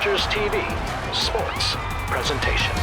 Chargers TV Sports Presentation.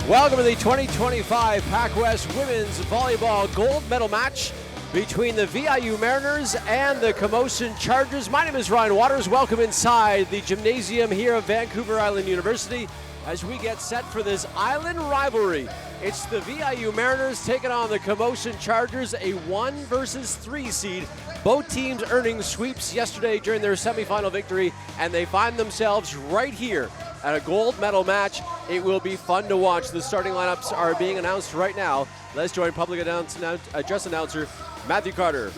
Welcome to the 2025 PacWest Women's Volleyball Gold Medal match between the VIU Mariners and the Camosun Chargers. My name is Ryan Waters. Welcome inside the gymnasium here at Vancouver Island University as we get set for this island rivalry. It's the VIU Mariners taking on the Camosun Chargers, a 1 versus 3 seed. Both teams earning sweeps yesterday during their semifinal victory, and they find themselves right here at a gold medal match. It will be fun to watch. The starting lineups are being announced right now. Let's join public address announcer Matthew Carter.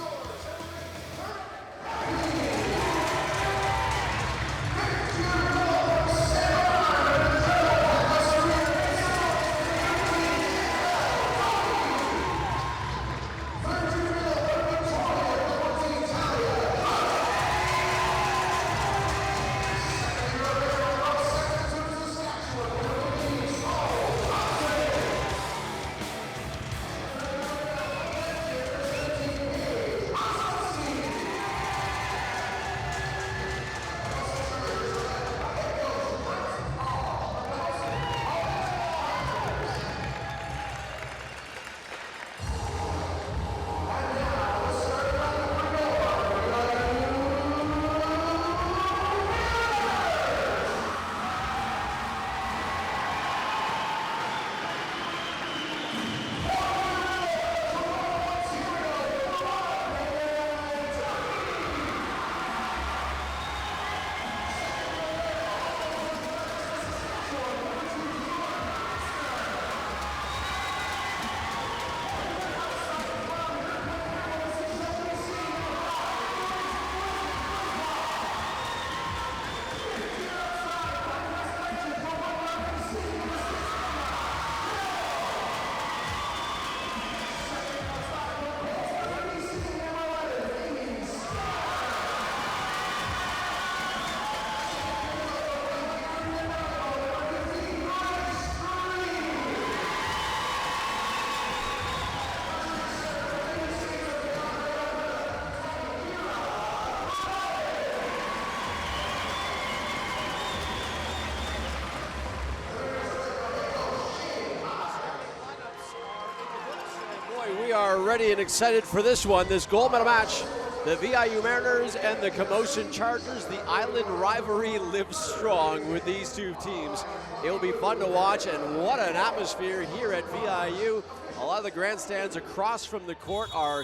We are ready and excited for this one, this gold medal match. The VIU Mariners and the Camosun Chargers. The island rivalry lives strong with these two teams. It will be fun to watch, and what an atmosphere here at VIU. A lot of the grandstands across from the court are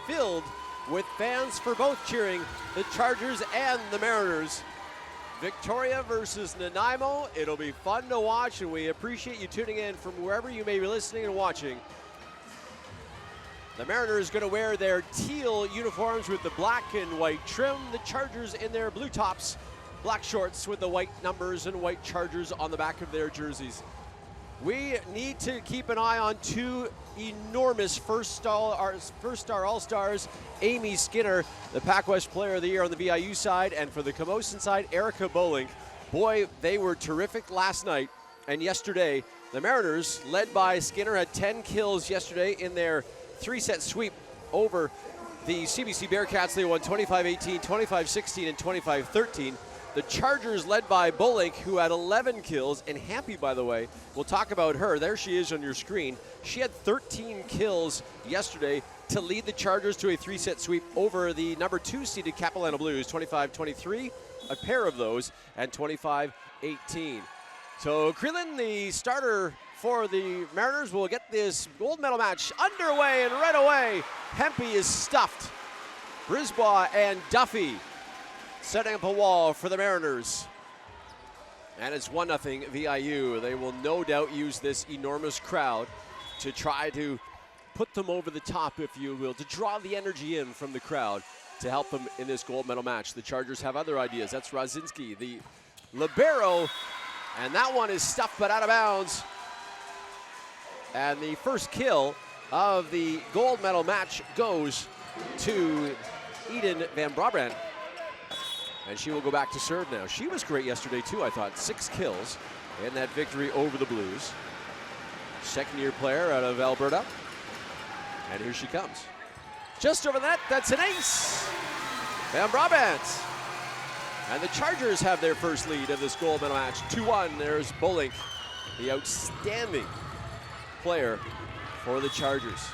filled with fans for both cheering the Chargers and the Mariners. Victoria versus Nanaimo. It'll be fun to watch, and we appreciate you tuning in from wherever you may be listening and watching. The Mariners going to wear their teal uniforms with the black and white trim. The Chargers in their blue tops, black shorts with the white numbers and white Chargers on the back of their jerseys. We need to keep an eye on two enormous first-star All-Stars. Amy Skinner, the PacWest Player of the Year on the VIU side, and for the Camosun side, Erica Bowling. Boy, they were terrific last night and yesterday. The Mariners, led by Skinner, had 10 kills yesterday in their 3-set sweep over the CBC Bearcats. They won 25-18, 25-16, and 25-13. The Chargers, led by Bolink, who had 11 kills, and Happy, by the way, we'll talk about her. There she is on your screen. She had 13 kills yesterday to lead the Chargers to a 3-set sweep over the number 2 seeded Capilano Blues, 25-23, a pair of those, and 25-18. So Krillin, the starter for the Mariners, will get this gold medal match underway, and right away, Hempy is stuffed. Brisbaugh and Duffy setting up a wall for the Mariners. And it's 1-0 VIU. They will no doubt use this enormous crowd to try to put them over the top, if you will, to draw the energy in from the crowd to help them in this gold medal match. The Chargers have other ideas. That's Rosinski, the libero, and that one is stuffed but out of bounds. And the first kill of the gold medal match goes to Eden Van Brabrand. And she will go back to serve now. She was great yesterday too, I thought. 6 kills in that victory over the Blues. Second-year player out of Alberta. And here she comes. Just over that, that's an ace. Van Brabant. And the Chargers have their first lead of this gold medal match. 2-1, there's Bolink, the outstanding player for the Chargers.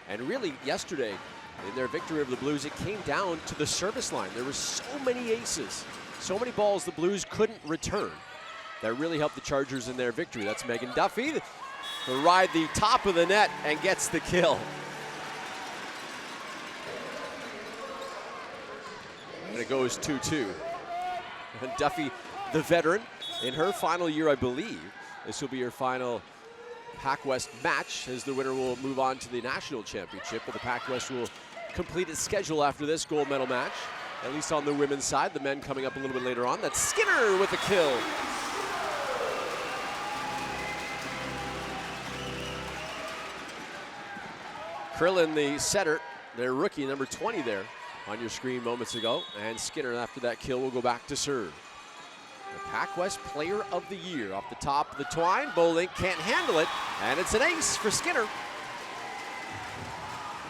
And really, yesterday, in their victory over the Blues, it came down to the service line. There were so many aces, so many balls the Blues couldn't return that really helped the Chargers in their victory. That's Megan Duffy to ride the top of the net and gets the kill. And it goes 2-2. And Duffy, the veteran, in her final year, I believe, this will be her final PacWest match, as the winner will move on to the national championship. But the PacWest will complete its schedule after this gold medal match, at least on the women's side. The men coming up a little bit later on. That's Skinner with the kill. Krillin, the setter, their rookie, number 20 there on your screen moments ago. And Skinner, after that kill, will go back to serve. The PacWest Player of the Year off the top of the twine. Bolink can't handle it, and it's an ace for Skinner.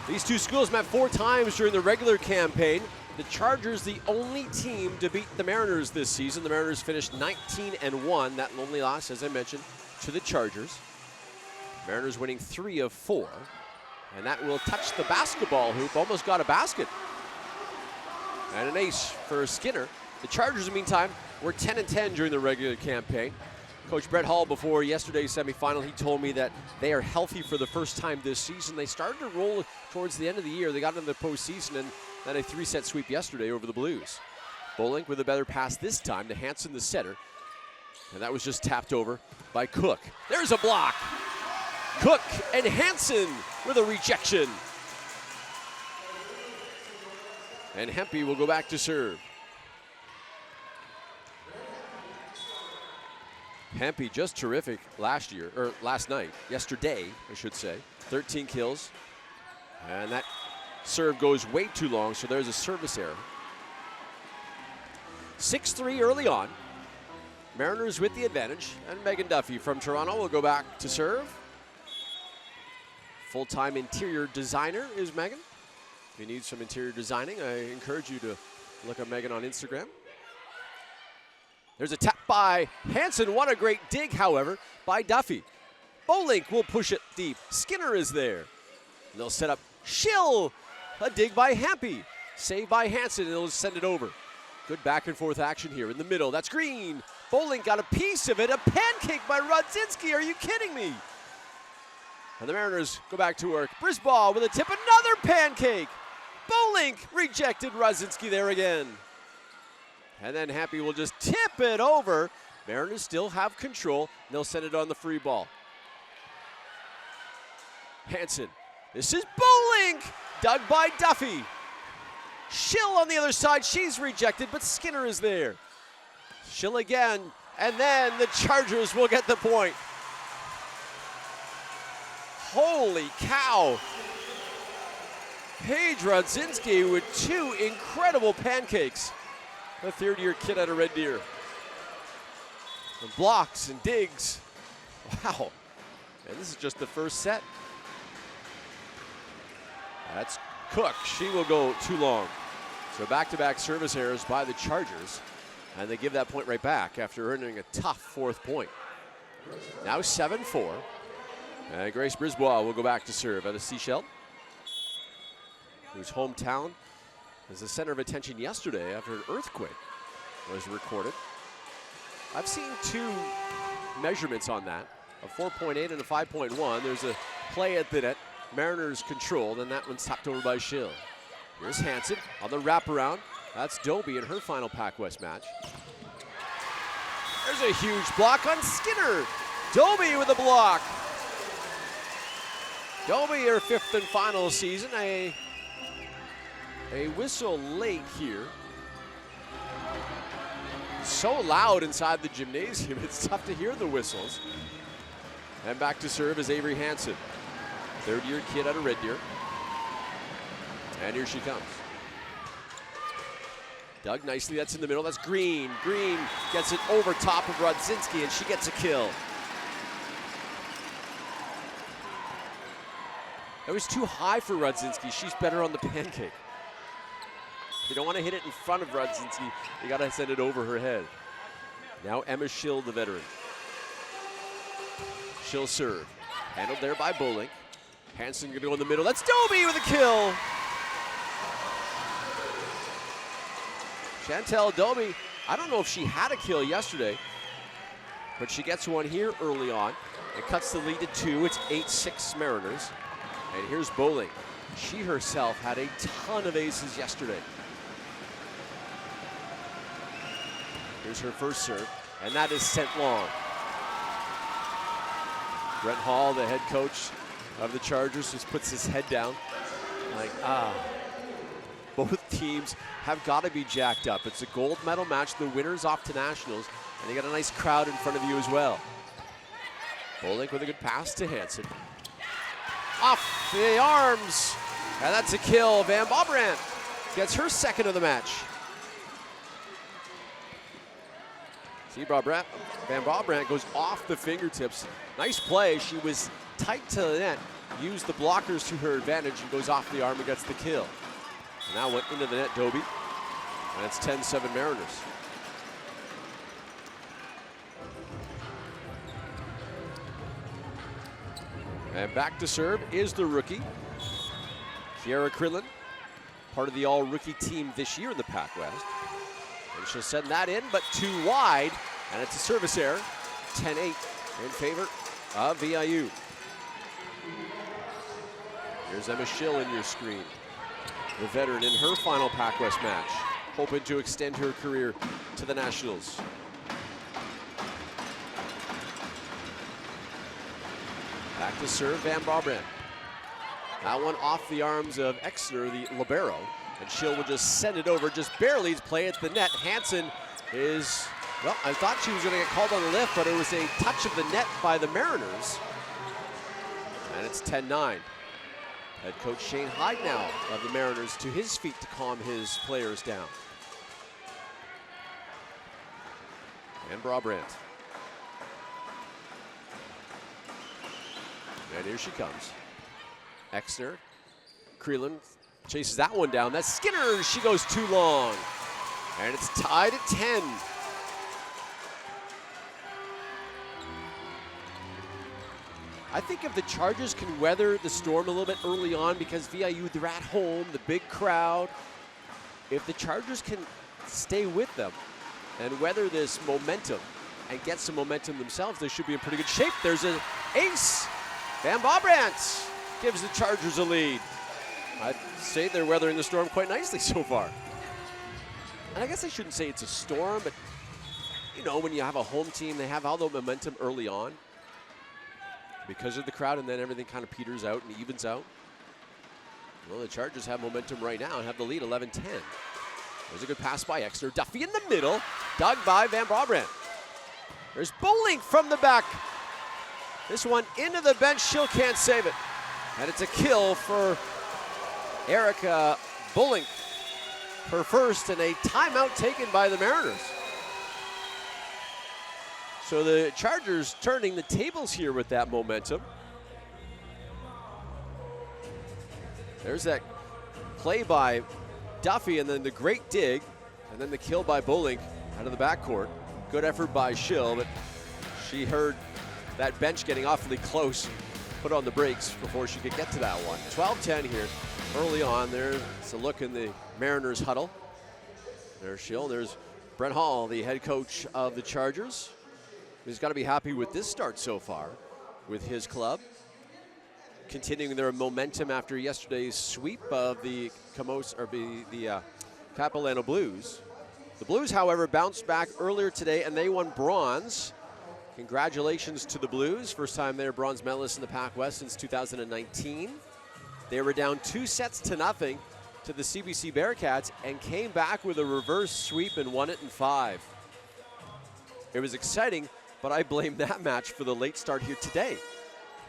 These two schools met 4 times during the regular campaign. The Chargers, the only team to beat the Mariners this season. The Mariners finished 19-1. That lonely loss, as I mentioned, to the Chargers. Mariners winning 3 of 4. And that will touch the basketball hoop. Almost got a basket. And an ace for Skinner. The Chargers, in the meantime, were 10-10 during the regular campaign. Coach Brett Hall, before yesterday's semifinal, he told me that they are healthy for the first time this season. They started to roll towards the end of the year. They got into the postseason, and then a 3-set sweep yesterday over the Blues. Bolink with a better pass this time to Hansen, the setter. And that was just tapped over by Cook. There's a block. Cook and Hansen with a rejection. And Hempy will go back to serve. Hempy just terrific last night, yesterday, I should say. 13 kills. And that serve goes way too long, so there's a service error. 6-3 early on. Mariners with the advantage, and Megan Duffy from Toronto will go back to serve. Full-time interior designer is Megan. If you need some interior designing, I encourage you to look at Megan on Instagram. There's a tap by Hansen. What a great dig, however, by Duffy. Bolink will push it deep. Skinner is there. They'll set up Schill. A dig by Hempy. Saved by Hansen, and they'll send it over. Good back and forth action here in the middle. That's Green. Bolink got a piece of it. A pancake by Rudzinski. Are you kidding me? And the Mariners go back to work. Brisbaugh with a tip. Another pancake. Bolink rejected Rudzinski there again. And then Happy will just tip it over. Mariners still have control. And they'll send it on the free ball. Hansen. This is Bolink. Dug by Duffy. Schill on the other side. She's rejected, but Skinner is there. Schill again. And then the Chargers will get the point. Holy cow. Paige Rudzinski with 2 incredible pancakes. The third-year kid out of Red Deer. And blocks and digs. Wow. And this is just the first set. That's Cook. She will go too long. So back-to-back service errors by the Chargers. And they give that point right back after earning a tough 4th point. Now 7-4. And Grace Brisbois will go back to serve at a Seashell, whose hometown was the center of attention yesterday after an earthquake was recorded. I've seen 2 measurements on that, a 4.8 and a 5.1. There's a play at the net, Mariners controlled, and that one's tapped over by Schill. Here's Hansen on the wraparound. That's Doby in her final PacWest match. There's a huge block on Skinner. Doby with a block. Doby, her 5th and final season. A whistle late here. So loud inside the gymnasium, it's tough to hear the whistles. And back to serve is Avery Hansen, 3rd-year kid out of Red Deer. And here she comes. Dug nicely, that's in the middle, that's Green. Green gets it over top of Rodzinski, and she gets a kill. It was too high for Rodzinski. She's better on the pancake. You don't want to hit it in front of Rodzinski. You got to send it over her head. Now Emma Schill, the veteran. Schill serve. Handled there by Bolink. Hansen going to go in the middle. That's Doby with a kill. Chantel Doby, I don't know if she had a kill yesterday, but she gets one here early on. It cuts the lead to 2. It's 8-6 Mariners. And here's Bolink. She herself had a ton of aces yesterday. Here's her first serve, and that is sent long. Brent Hall, the head coach of the Chargers, just puts his head down. Like, both teams have got to be jacked up. It's a gold medal match. The winner's off to nationals, and you got a nice crowd in front of you as well. Bolink with a good pass to Hansen. Off the arms, and that's a kill. Van Bobrant gets her second of the match. See, Van Bobrant goes off the fingertips. Nice play. She was tight to the net, used the blockers to her advantage, and goes off the arm and gets the kill. And now went into the net, Doby. And it's 10-7 Mariners. And back to serve is the rookie, Kiara Krillin, part of the all-rookie team this year in the PacWest. And she'll send that in, but too wide, and it's a service error. 10-8 in favor of VIU. Here's Emma Schill in your screen, the veteran in her final PacWest match, hoping to extend her career to the Nationals. Back to serve, Van Bobrant. That one off the arms of Exner, the libero. And Schill will just send it over, just barely play at the net. Hansen is, well, I thought she was going to get called on the lift, but it was a touch of the net by the Mariners. And it's 10-9. Head coach Shane Hyde now of the Mariners to his feet to calm his players down. And Bobrant. And here she comes. Exner, Krillin chases that one down. That's Skinner. She goes too long. And it's tied at 10. I think if the Chargers can weather the storm a little bit early on, because VIU, they're at home, the big crowd. If the Chargers can stay with them and weather this momentum and get some momentum themselves, they should be in pretty good shape. There's an ace. Van Bobrant gives the Chargers a lead. I'd say they're weathering the storm quite nicely so far. And I guess I shouldn't say it's a storm, but you know, when you have a home team, they have all the momentum early on because of the crowd, and then everything kind of peters out and evens out. Well, the Chargers have momentum right now and have the lead 11-10. There's a good pass by Exner. Duffy in the middle, dug by Van Bobrant. There's Bolink from the back. This one into the bench, Schill can't save it. And it's a kill for Erica Bolink. Her first, and a timeout taken by the Mariners. So the Chargers turning the tables here with that momentum. There's that play by Duffy, and then the great dig, and then the kill by Bolink out of the backcourt. Good effort by Schill, but she heard that bench getting awfully close, put on the brakes before she could get to that one. 12-10 here early on. There's a look in the Mariners huddle. There's Schill. There's Brent Hall, the head coach of the Chargers. He's got to be happy with this start so far with his club, continuing their momentum after yesterday's sweep of the Capilano Blues. The Blues, however, bounced back earlier today, and they won bronze. Congratulations to the Blues. First time they're bronze medalists in the PacWest since 2019. They were down 2-0 to the CBC Bearcats and came back with a reverse sweep and won it in 5. It was exciting, but I blame that match for the late start here today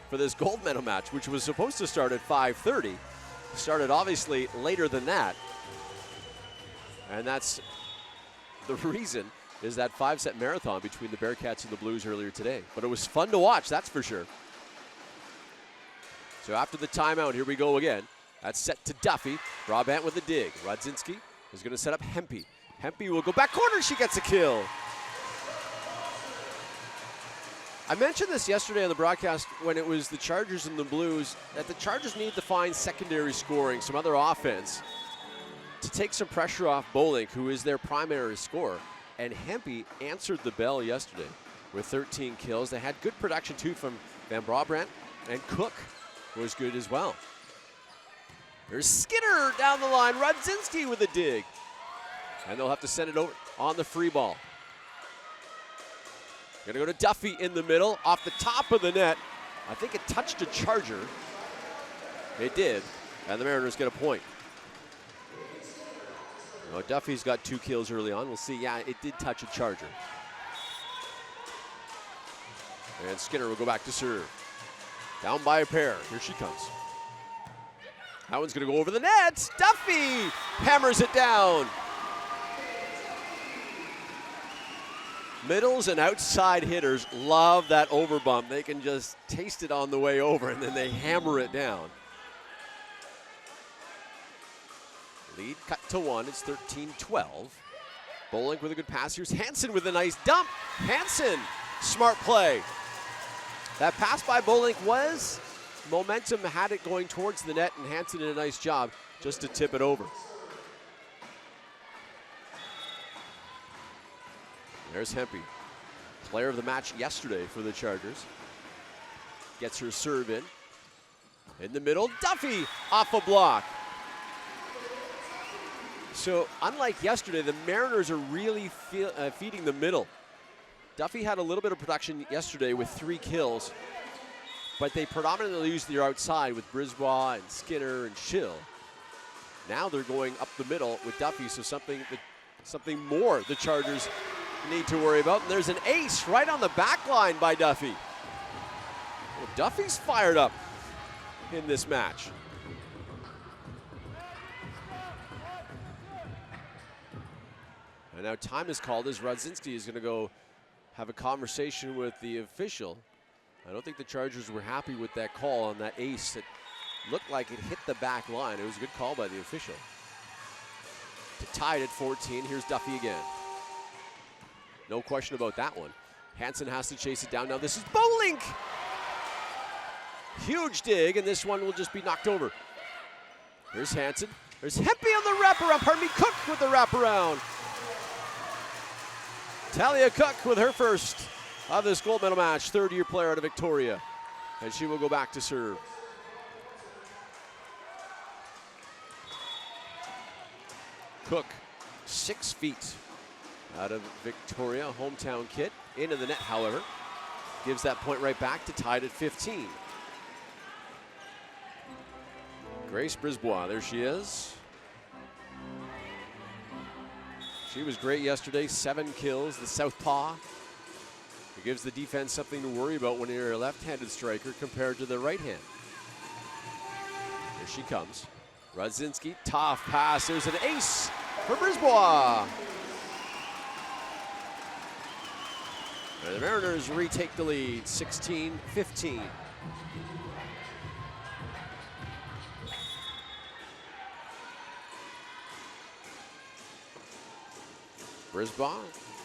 for this gold medal match, which was supposed to start at 5:30. Started obviously later than that. And that's the reason is that 5-set marathon between the Bearcats and the Blues earlier today. But it was fun to watch, that's for sure. So after the timeout, here we go again. That's set to Duffy. Brabant with a dig. Rodzinski is going to set up Hempy. Hempy will go back corner. She gets a kill. I mentioned this yesterday on the broadcast when it was the Chargers and the Blues, that the Chargers need to find secondary scoring, some other offense, to take some pressure off Bolink, who is their primary scorer. And Hempy answered the bell yesterday with 13 kills. They had good production, too, from Van Brabant, and Cook was good as well. There's Skinner down the line. Rodzinski with a dig. And they'll have to send it over on the free ball. Gonna go to Duffy in the middle, off the top of the net. I think it touched a Charger. It did, and the Mariners get a point. Well, Duffy's got 2 kills early on. We'll see. Yeah, it did touch a Charger. And Skinner will go back to serve. Down by a pair. Here she comes. That one's going to go over the net. Duffy hammers it down. Middles and outside hitters love that overbump. They can just taste it on the way over, and then they hammer it down. Lead cut to 1. It's 13-12. Bolink with a good pass. Here's Hansen with a nice dump. Hansen, smart play. That pass by Bolink was momentum, had it going towards the net, and Hansen did a nice job just to tip it over. There's Hempy, player of the match yesterday for the Chargers. Gets her serve in. In the middle, Duffy off a block. So unlike yesterday, the Mariners are really feeding the middle. Duffy had a little bit of production yesterday with 3 kills, but they predominantly used their outside with Brisbois and Skinner and Schill. Now they're going up the middle with Duffy, so something more the Chargers need to worry about. And there's an ace right on the back line by Duffy. Well, Duffy's fired up in this match. And now time is called as Rodzinski is going to go have a conversation with the official. I don't think the Chargers were happy with that call on that ace. It looked like it hit the back line. It was a good call by the official. To tie it at 14, here's Duffy again. No question about that one. Hansen has to chase it down. Now this is Bolink. Huge dig, and this one will just be knocked over. Here's Hansen. There's Hempy on the wraparound. Pardon me, Cook with the wraparound. Talia Cook with her first of this gold medal match. Third-year player out of Victoria. And she will go back to serve. Cook, 6 feet. Out of Victoria, hometown kid. Into the net, however. Gives that point right back to tied at 15. Grace Brisbois, there she is. She was great yesterday, 7 kills, the southpaw. It gives the defense something to worry about when you're a left-handed striker compared to the right hand. Here she comes. Rodzinski, tough pass. There's an ace for Brisbois. And the Mariners retake the lead, 16-15. Brisbois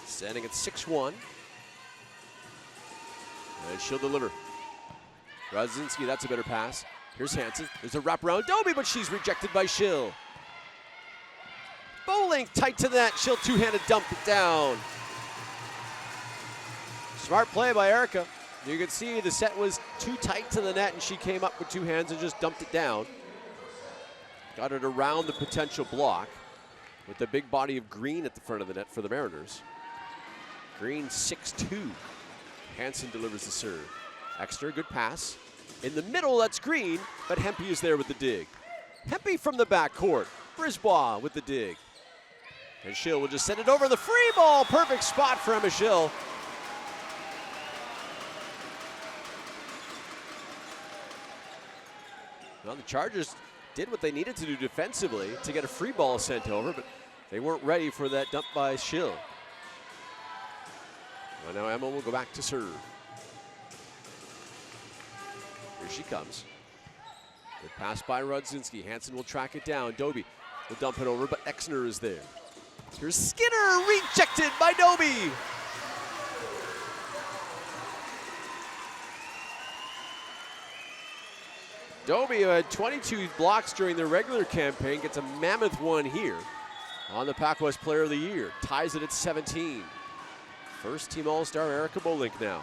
standing at 6'1". And she'll deliver. Rodzinski, that's a better pass. Here's Hansen. There's a wraparound Doby, but she's rejected by Schill. Bolink tight to the net. Schill two-handed dumped it down. Smart play by Erica. You can see the set was too tight to the net, and she came up with 2 hands and just dumped it down. Got it around the potential block with the big body of Green at the front of the net for the Mariners. Green 6'2". Hansen delivers the serve. Extra, good pass. In the middle, that's Green, but Hempy is there with the dig. Hempy from the backcourt. Brisbois with the dig. And Schill will just send it over the free ball. Perfect spot for Emma Schill. Well, the Chargers did what they needed to do defensively to get a free ball sent over, but They weren't ready for that dump by Schill. Well, now Emma will go back to serve. Here she comes. Good pass by Rudzinski. Hansen will track it down. Doby will dump it over, but Exner is there. Here's Skinner, rejected by Doby. Doby, who had 22 blocks during their regular campaign, gets a mammoth one here on the PacWest Player of the Year. Ties it at 17. First team All-Star Erica Bolink now.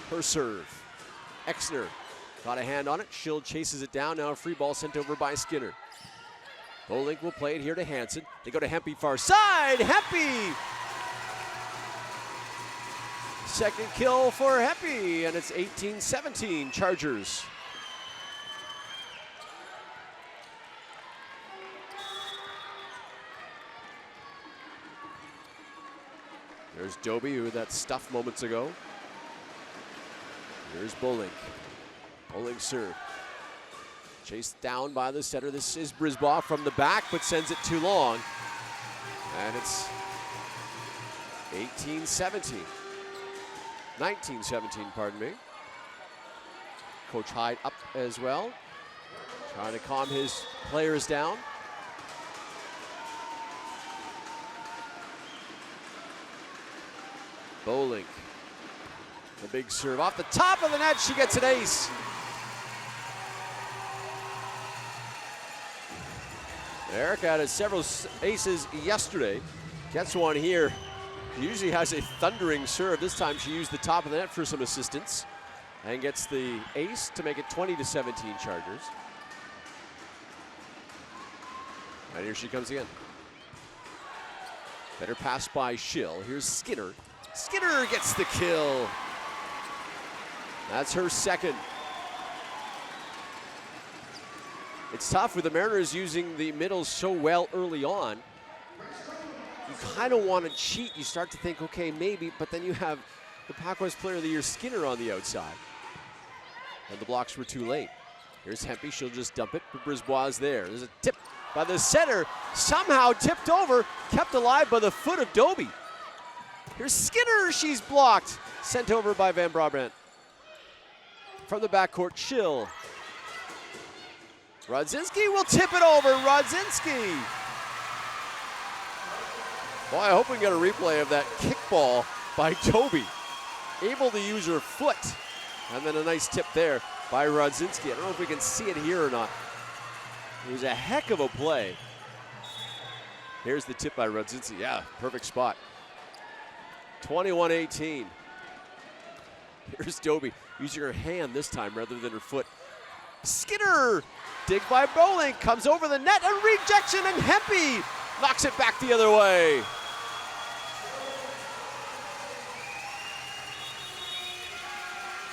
Her serve. Exner got a hand on it. Schill chases it down. Now a free ball sent over by Skinner. Bolink will play it here to Hansen. They go to Hempy far side. Hempy! Second kill for Hempy, and it's 18-17 Chargers. There's Doby, who had that stuff moments ago. Here's Bolink. Bolink serve. Chased down by the setter. This is Brisbaugh from the back, but sends it too long. And it's 18-17. 19-17, pardon me. Coach Hyde up as well. Trying to calm his players down. Bolink. The big serve off the top of the net. She gets an ace. Erica had several aces yesterday. Gets one here. Usually has a thundering serve. This time she used the top of the net for some assistance and gets the ace to make it 20-17 Chargers. And here she comes again. Better pass by Schill. Here's Skinner. Skinner gets the kill. That's her second. It's tough with the Mariners using the middles so well early on. You kind of want to cheat. You start to think, okay, maybe, but then you have the PacWest Player of the Year, Skinner, on the outside. And the blocks were too late. Here's Hempy. She'll just dump it, but Brisbois is there. There's a tip by the center. Somehow tipped over, kept alive by the foot of Doby. Here's Skinner. She's blocked. Sent over by Van Brabant. From the backcourt, Schill. Rudzinski will tip it over. Rudzinski. Boy, I hope we get a replay of that kickball by Doby. Able to use her foot. And then a nice tip there by Rudzinski. I don't know if we can see it here or not. It was a heck of a play. Here's the tip by Rudzinski. Yeah, perfect spot. 21-18. Here's Doby using her hand this time rather than her foot. Skinner, dig by Bolink, comes over the net, a rejection, and Hempy knocks it back the other way.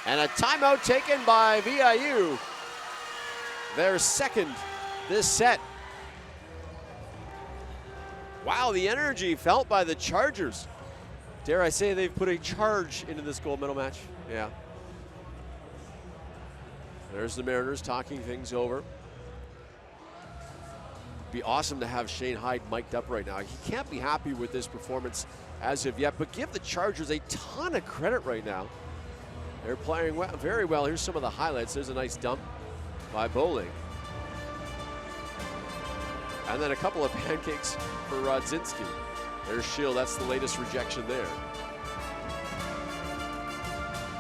And a timeout taken by VIU. Their second this set. Wow, the energy felt by the Chargers. Dare I say they've put a charge into this gold medal match? Yeah. There's the Mariners talking things over. Be awesome to have Shane Hyde mic'd up right now. He can't be happy with this performance as of yet, but give the Chargers a ton of credit right now. They're playing well, very well. Here's some of the highlights. There's a nice dump by Bolink. And then a couple of pancakes for Rudzinski. There's Schill, that's the latest rejection there.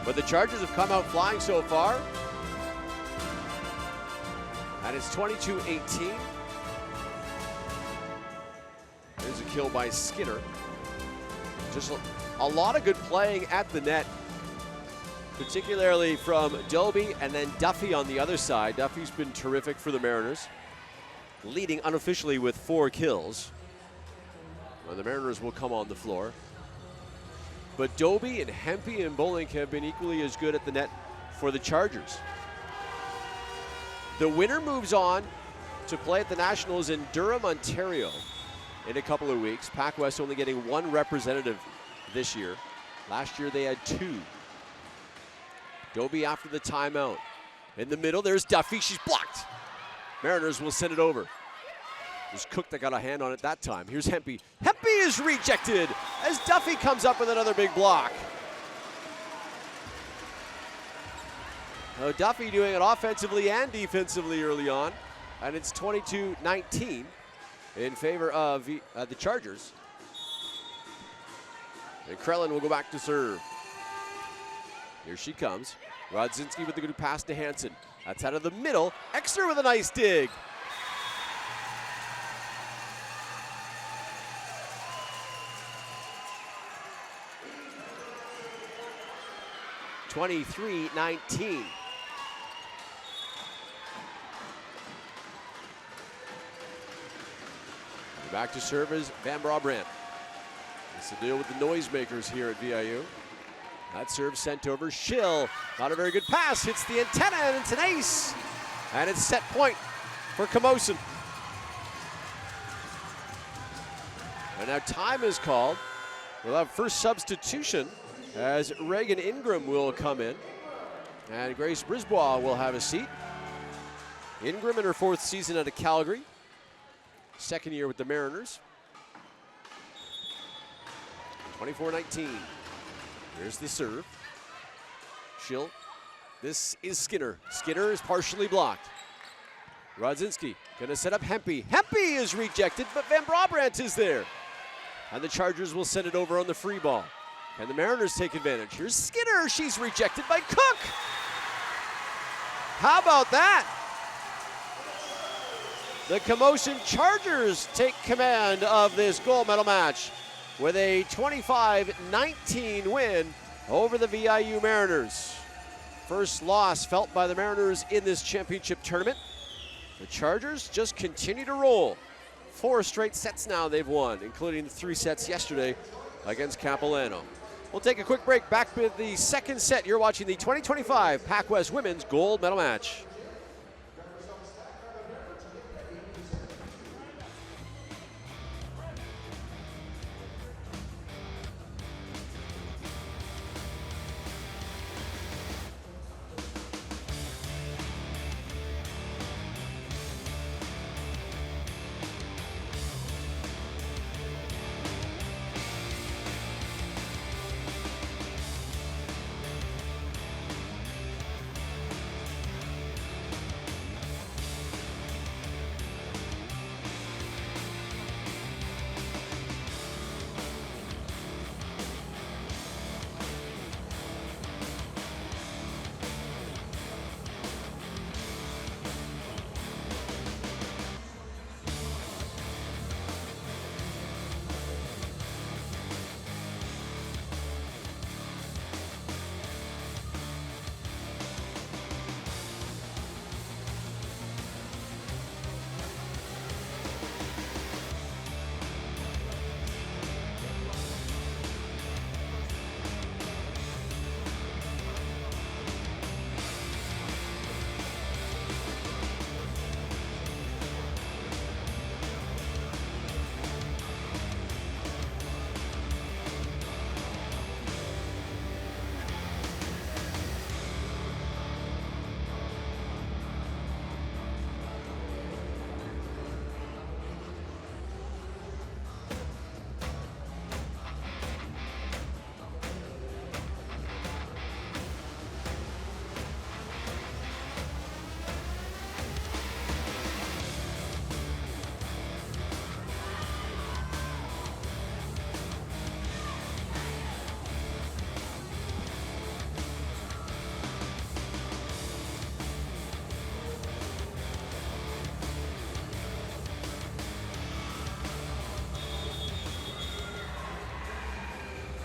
But the Chargers have come out flying so far. And it's 22-18. There's a kill by Skinner. Just a lot of good playing at the net, particularly from Doby and then Duffy on the other side. Duffy's been terrific for the Mariners, leading unofficially with 4 kills. Well, the Mariners will come on the floor. But Doby and Hempy and Bolink have been equally as good at the net for the Chargers. The winner moves on to play at the Nationals in Durham, Ontario in a couple of weeks. PacWest only getting 1 representative this year. Last year they had 2. Doby after the timeout. In the middle, there's Duffy. She's blocked. Mariners will send it over. It was Cook that got a hand on it that time. Here's Hempy. Hempy is rejected as Duffy comes up with another big block. Duffy doing it offensively and defensively early on. And it's 22-19 in favor of the Chargers. And Krellin will go back to serve. Here she comes. Rodzinski with the good pass to Hansen. That's out of the middle. Exner with a nice dig. (23-19). Back to serve is Van Brabrand. It's the deal with the noisemakers here at VIU. That serve sent over. Schill, not a very good pass, hits the antenna, and it's an ace. And it's set point for Camosun. And now time is called. We'll have first substitution as Reagan Ingram will come in. And Grace Brisbois will have a seat. Ingram in her 4th season out of Calgary. 2nd year with the Mariners. 24-19. Here's the serve. Schill. This is Skinner. Skinner is partially blocked. Rodzinski gonna set up Hempy. Hempy is rejected, but Van Brabrand is there. And the Chargers will send it over on the free ball. Can the Mariners take advantage? Here's Skinner. She's rejected by Cook. How about that? The Camosun Chargers take command of this gold medal match with a 25-19 win over the VIU Mariners. First loss felt by the Mariners in this championship tournament. The Chargers just continue to roll. 4 straight sets now they've won, including 3 sets yesterday against Capilano. We'll take a quick break. Back with the 2nd set. You're watching the 2025 PacWest Women's Gold Medal Match.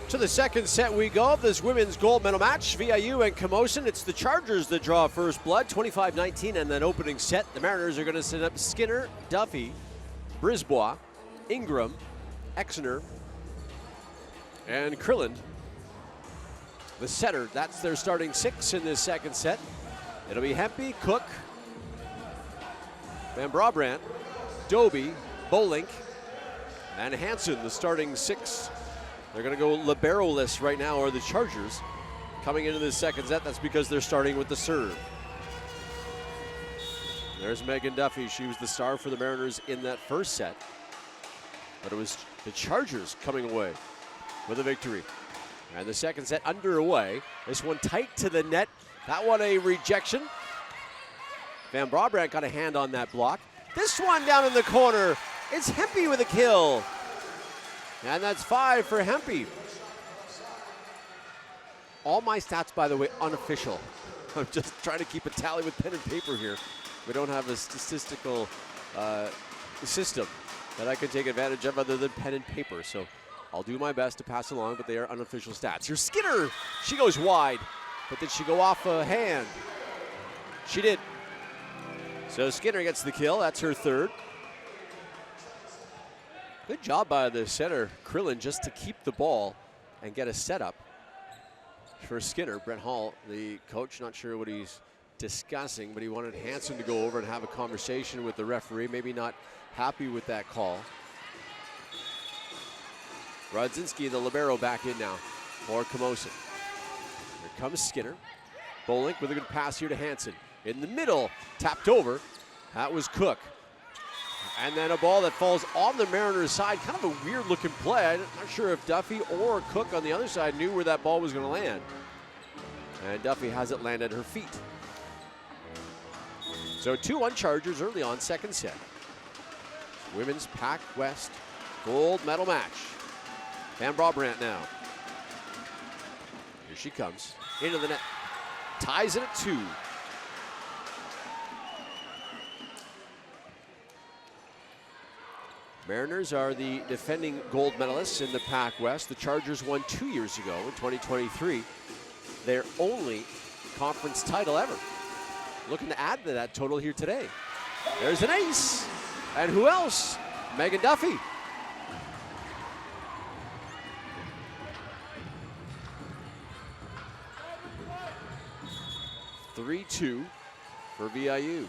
To the 2nd set we go of this women's gold medal match. VIU and Camosun. It's the Chargers that draw first blood, 25-19, and that opening set. The Mariners are going to set up Skinner, Duffy, Brisbois, Ingram, Exner, and Krillin. The setter, that's their starting 6 in this 2nd set. It'll be Hempy, Cook, Van Brabrand, Doby, Bolink, and Hansen, the starting 6. They're going to go libero-less right now, are the Chargers. Coming into this 2nd set, that's because they're starting with the serve. There's Megan Duffy. She was the star for the Mariners in that first set. But it was the Chargers coming away with a victory. And the second set underway. This one tight to the net. That one a rejection. Van Brabrandt got a hand on that block. This one down in the corner. It's Hempy with a kill. And that's 5 for Hempy. All my stats, by the way, unofficial. I'm just trying to keep a tally with pen and paper here. We don't have a statistical system that I can take advantage of other than pen and paper. So I'll do my best to pass along, but they are unofficial stats. Here's Skinner. She goes wide, but did she go off a hand? She did. So Skinner gets the kill. That's her third. Good job by the center, Krillin, just to keep the ball and get a setup for Skinner. Brent Hall, the coach, not sure what he's discussing, but he wanted Hansen to go over and have a conversation with the referee. Maybe not happy with that call. Rodzinski, the libero, back in now for Camosun. Here comes Skinner. Bolink with a good pass here to Hansen. In the middle, tapped over. That was Cook. And then a ball that falls on the Mariners' side. Kind of a weird looking play. I'm not sure if Duffy or Cook on the other side knew where that ball was going to land. And Duffy has it land at her feet. So 2-1 Chargers early on, second set. Women's PacWest gold medal match. Van Brabrandt now. Here she comes. Into the net. Ties it at 2. Mariners are the defending gold medalists in the PacWest. The Chargers won 2 years ago in 2023. Their only conference title ever. Looking to add to that total here today. There's an ace. And who else? Megan Duffy. (3-2) for VIU.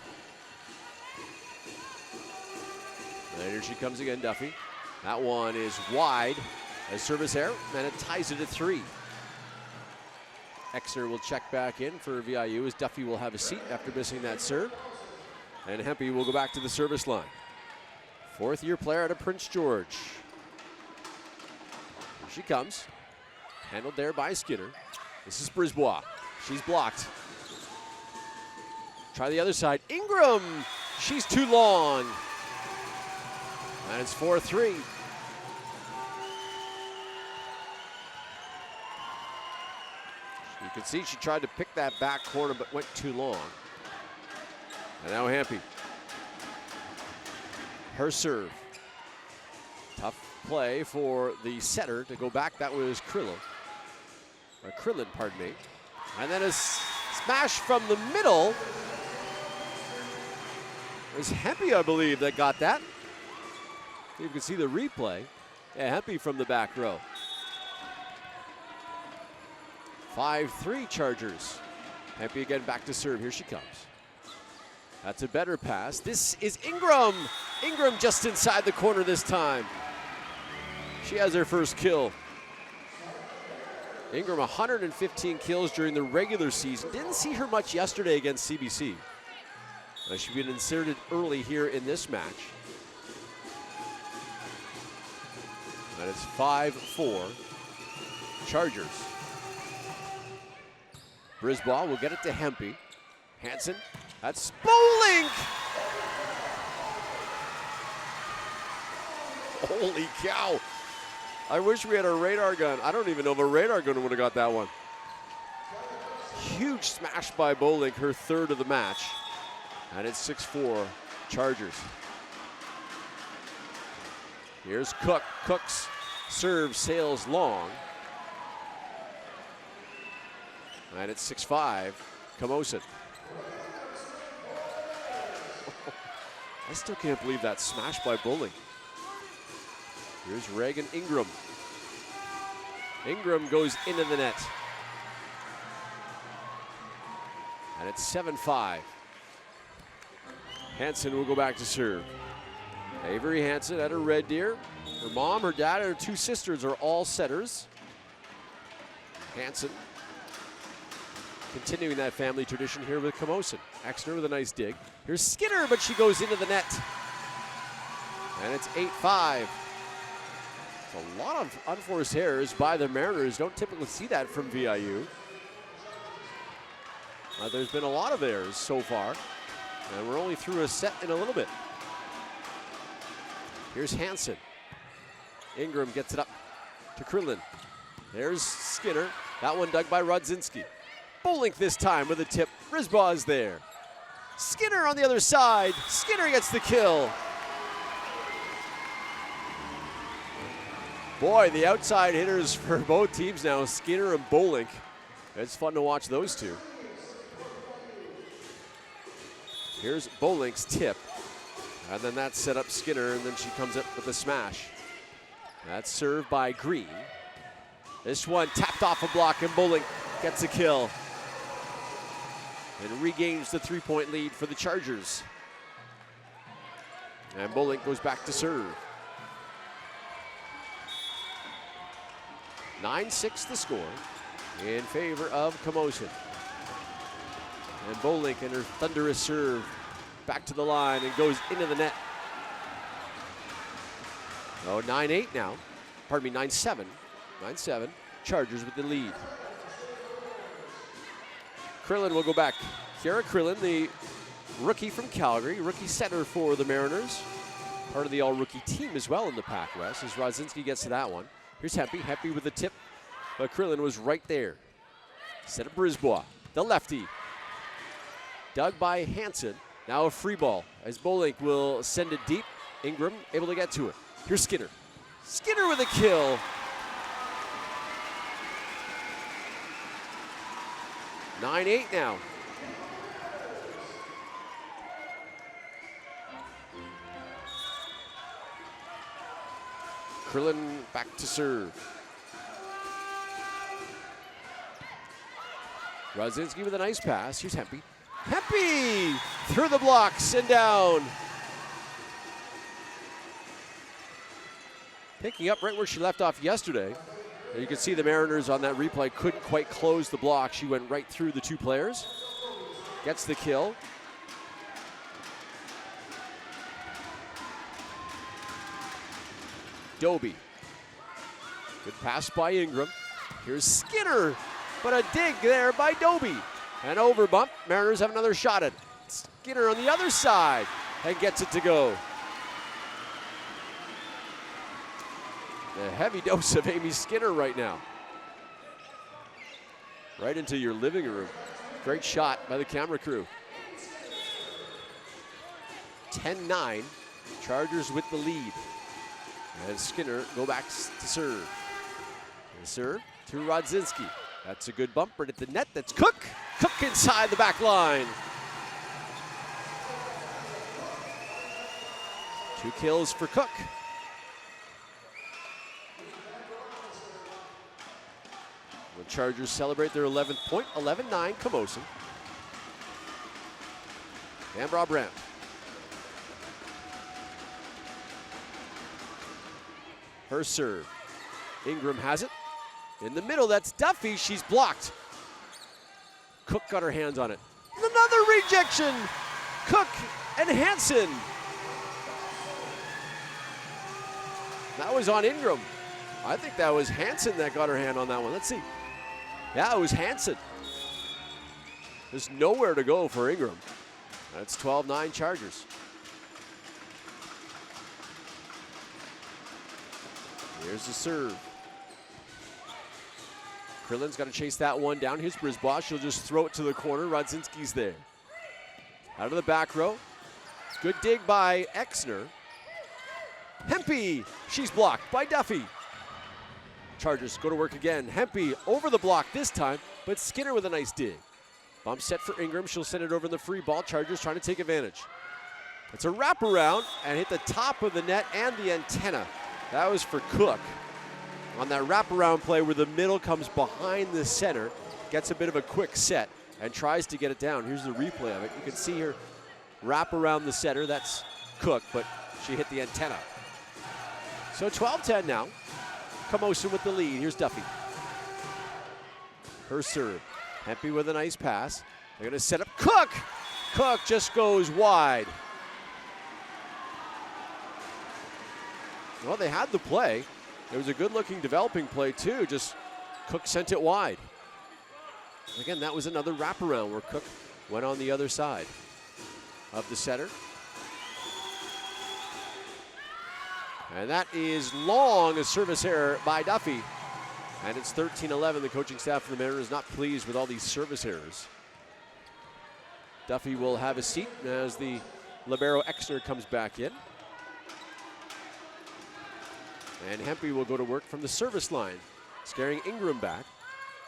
And here she comes again, Duffy. That one is wide. A service error, and it ties it at 3. Exner will check back in for VIU as Duffy will have a seat after missing that serve. And Hempy will go back to the service line. Fourth-year player out of Prince George. Here she comes. Handled there by Skinner. This is Brisbois. She's blocked. Try the other side. Ingram. She's too long. And it's 4-3. You can see she tried to pick that back corner but went too long. And now Hempy. Her serve. Tough play for the setter to go back. That was Krillin, pardon me. And then a smash from the middle. It was Hempy, I believe, that got that. You can see the replay. Yeah, Hempy from the back row. 5-3 Chargers. Hempy again back to serve. Here she comes. That's a better pass. This is Ingram. Ingram just inside the corner this time. She has her first kill. Ingram 115 kills during the regular season. Didn't see her much yesterday against CBC. She's been inserted early here in this match. And it's 5-4 Chargers. Brisbois will get it to Hempy. Hansen, that's Bolink! Holy cow. I wish we had a radar gun. I don't even know if a radar gun would have got that one. Huge smash by Bolink, her third of the match. And it's 6-4 Chargers. Here's Cook. Cook's serve sails long. And it's 6-5 Camosun. I still can't believe that smash by Bolink. Here's Reagan Ingram. Ingram goes into the net. And it's 7-5. Hansen will go back to serve. Avery Hansen at her Red Deer. Her mom, her dad, and her 2 sisters are all setters. Hansen Continuing that family tradition here with Camosun. Exner with a nice dig. Here's Skinner, but she goes into the net. And it's 8-5. It's a lot of unforced errors by the Mariners. Don't typically see that from VIU. There's been a lot of errors so far. And we're only through a set in a little bit. Here's Hansen. Ingram gets it up to Krillin. There's Skinner. That one dug by Rodzinski. Bolink this time with a tip. Brisbaugh is there. Skinner on the other side. Skinner gets the kill. Boy, the outside hitters for both teams now, Skinner and Bolink. It's fun to watch those two. Here's Bolink's tip. And then that's set up Skinner, and then she comes up with a smash. That's served by Green. This one tapped off a block, and Bolink gets a kill. And regains the 3-point lead for the Chargers. And Bolink goes back to serve. 9-6 the score in favor of Camosun. And Bolink and her thunderous serve back to the line and goes into the net. Oh, 9-8 now. Pardon me, 9-7. 9-7. Chargers with the lead. Krillin will go back. Kiara Krillin, the rookie from Calgary, rookie center for the Mariners. Part of the all-rookie team as well in the PacWest as Rodzinski gets to that one. Here's Hempy. Hempy with the tip, but Krillin was right there. Set up Brisbaugh, the lefty. Dug by Hansen. Now a free ball as Bolink will send it deep. Ingram able to get to it. Here's Skinner. Skinner with a kill. 9-8 now. Krillin back to serve. Rodzinski with a nice pass. Here's Hempy. Hempy through the blocks and down. Picking up right where she left off yesterday. You can see the Mariners on that replay couldn't quite close the block. She went right through the two players. Gets the kill. Doby. Good pass by Ingram. Here's Skinner, but a dig there by Doby. And over bump. Mariners have another shot at it. Skinner on the other side and gets it to go. A heavy dose of Amy Skinner right now. Right into your living room. Great shot by the camera crew. 10-9, Chargers with the lead. And Skinner go back to serve. And serve to Rodzinski. That's a good bump right at the net. That's Cook. Cook inside the back line. 2 kills for Cook. The Chargers celebrate their 11th point, 11-9 Camosun. And Brandt. Her serve. Ingram has it. In the middle, that's Duffy. She's blocked. Cook got her hands on it. Another rejection. Cook and Hansen. That was on Ingram. I think that was Hansen that got her hand on that one. Let's see. Yeah, it was Hansen. There's nowhere to go for Ingram. That's 12-9 Chargers. Here's the serve. Krillin's got to chase that one down. Here's Brisbaugh. She'll just throw it to the corner. Rodzinski's there. Out of the back row. Good dig by Exner. Hempy. She's blocked by Duffy. Chargers go to work again. Hempy over the block this time, but Skinner with a nice dig. Bump set for Ingram. She'll send it over in the free ball. Chargers trying to take advantage. It's a wraparound and hit the top of the net and the antenna. That was for Cook. On that wraparound play where the middle comes behind the center, gets a bit of a quick set and tries to get it down. Here's the replay of it. You can see her wrap around the center. That's Cook, but she hit the antenna. So 12-10 now. Camosun with the lead. Here's Duffy. Her serve. Hempy with a nice pass. They're going to set up Cook. Cook just goes wide. Well, they had the play. It was a good-looking developing play, too. Just Cook sent it wide. Again, that was another wraparound where Cook went on the other side of the center. And that is long, a service error by Duffy. And it's 13-11. The coaching staff of the Mariners not pleased with all these service errors. Duffy will have a seat as the libero Exner comes back in. And Hempy will go to work from the service line, scaring Ingram back.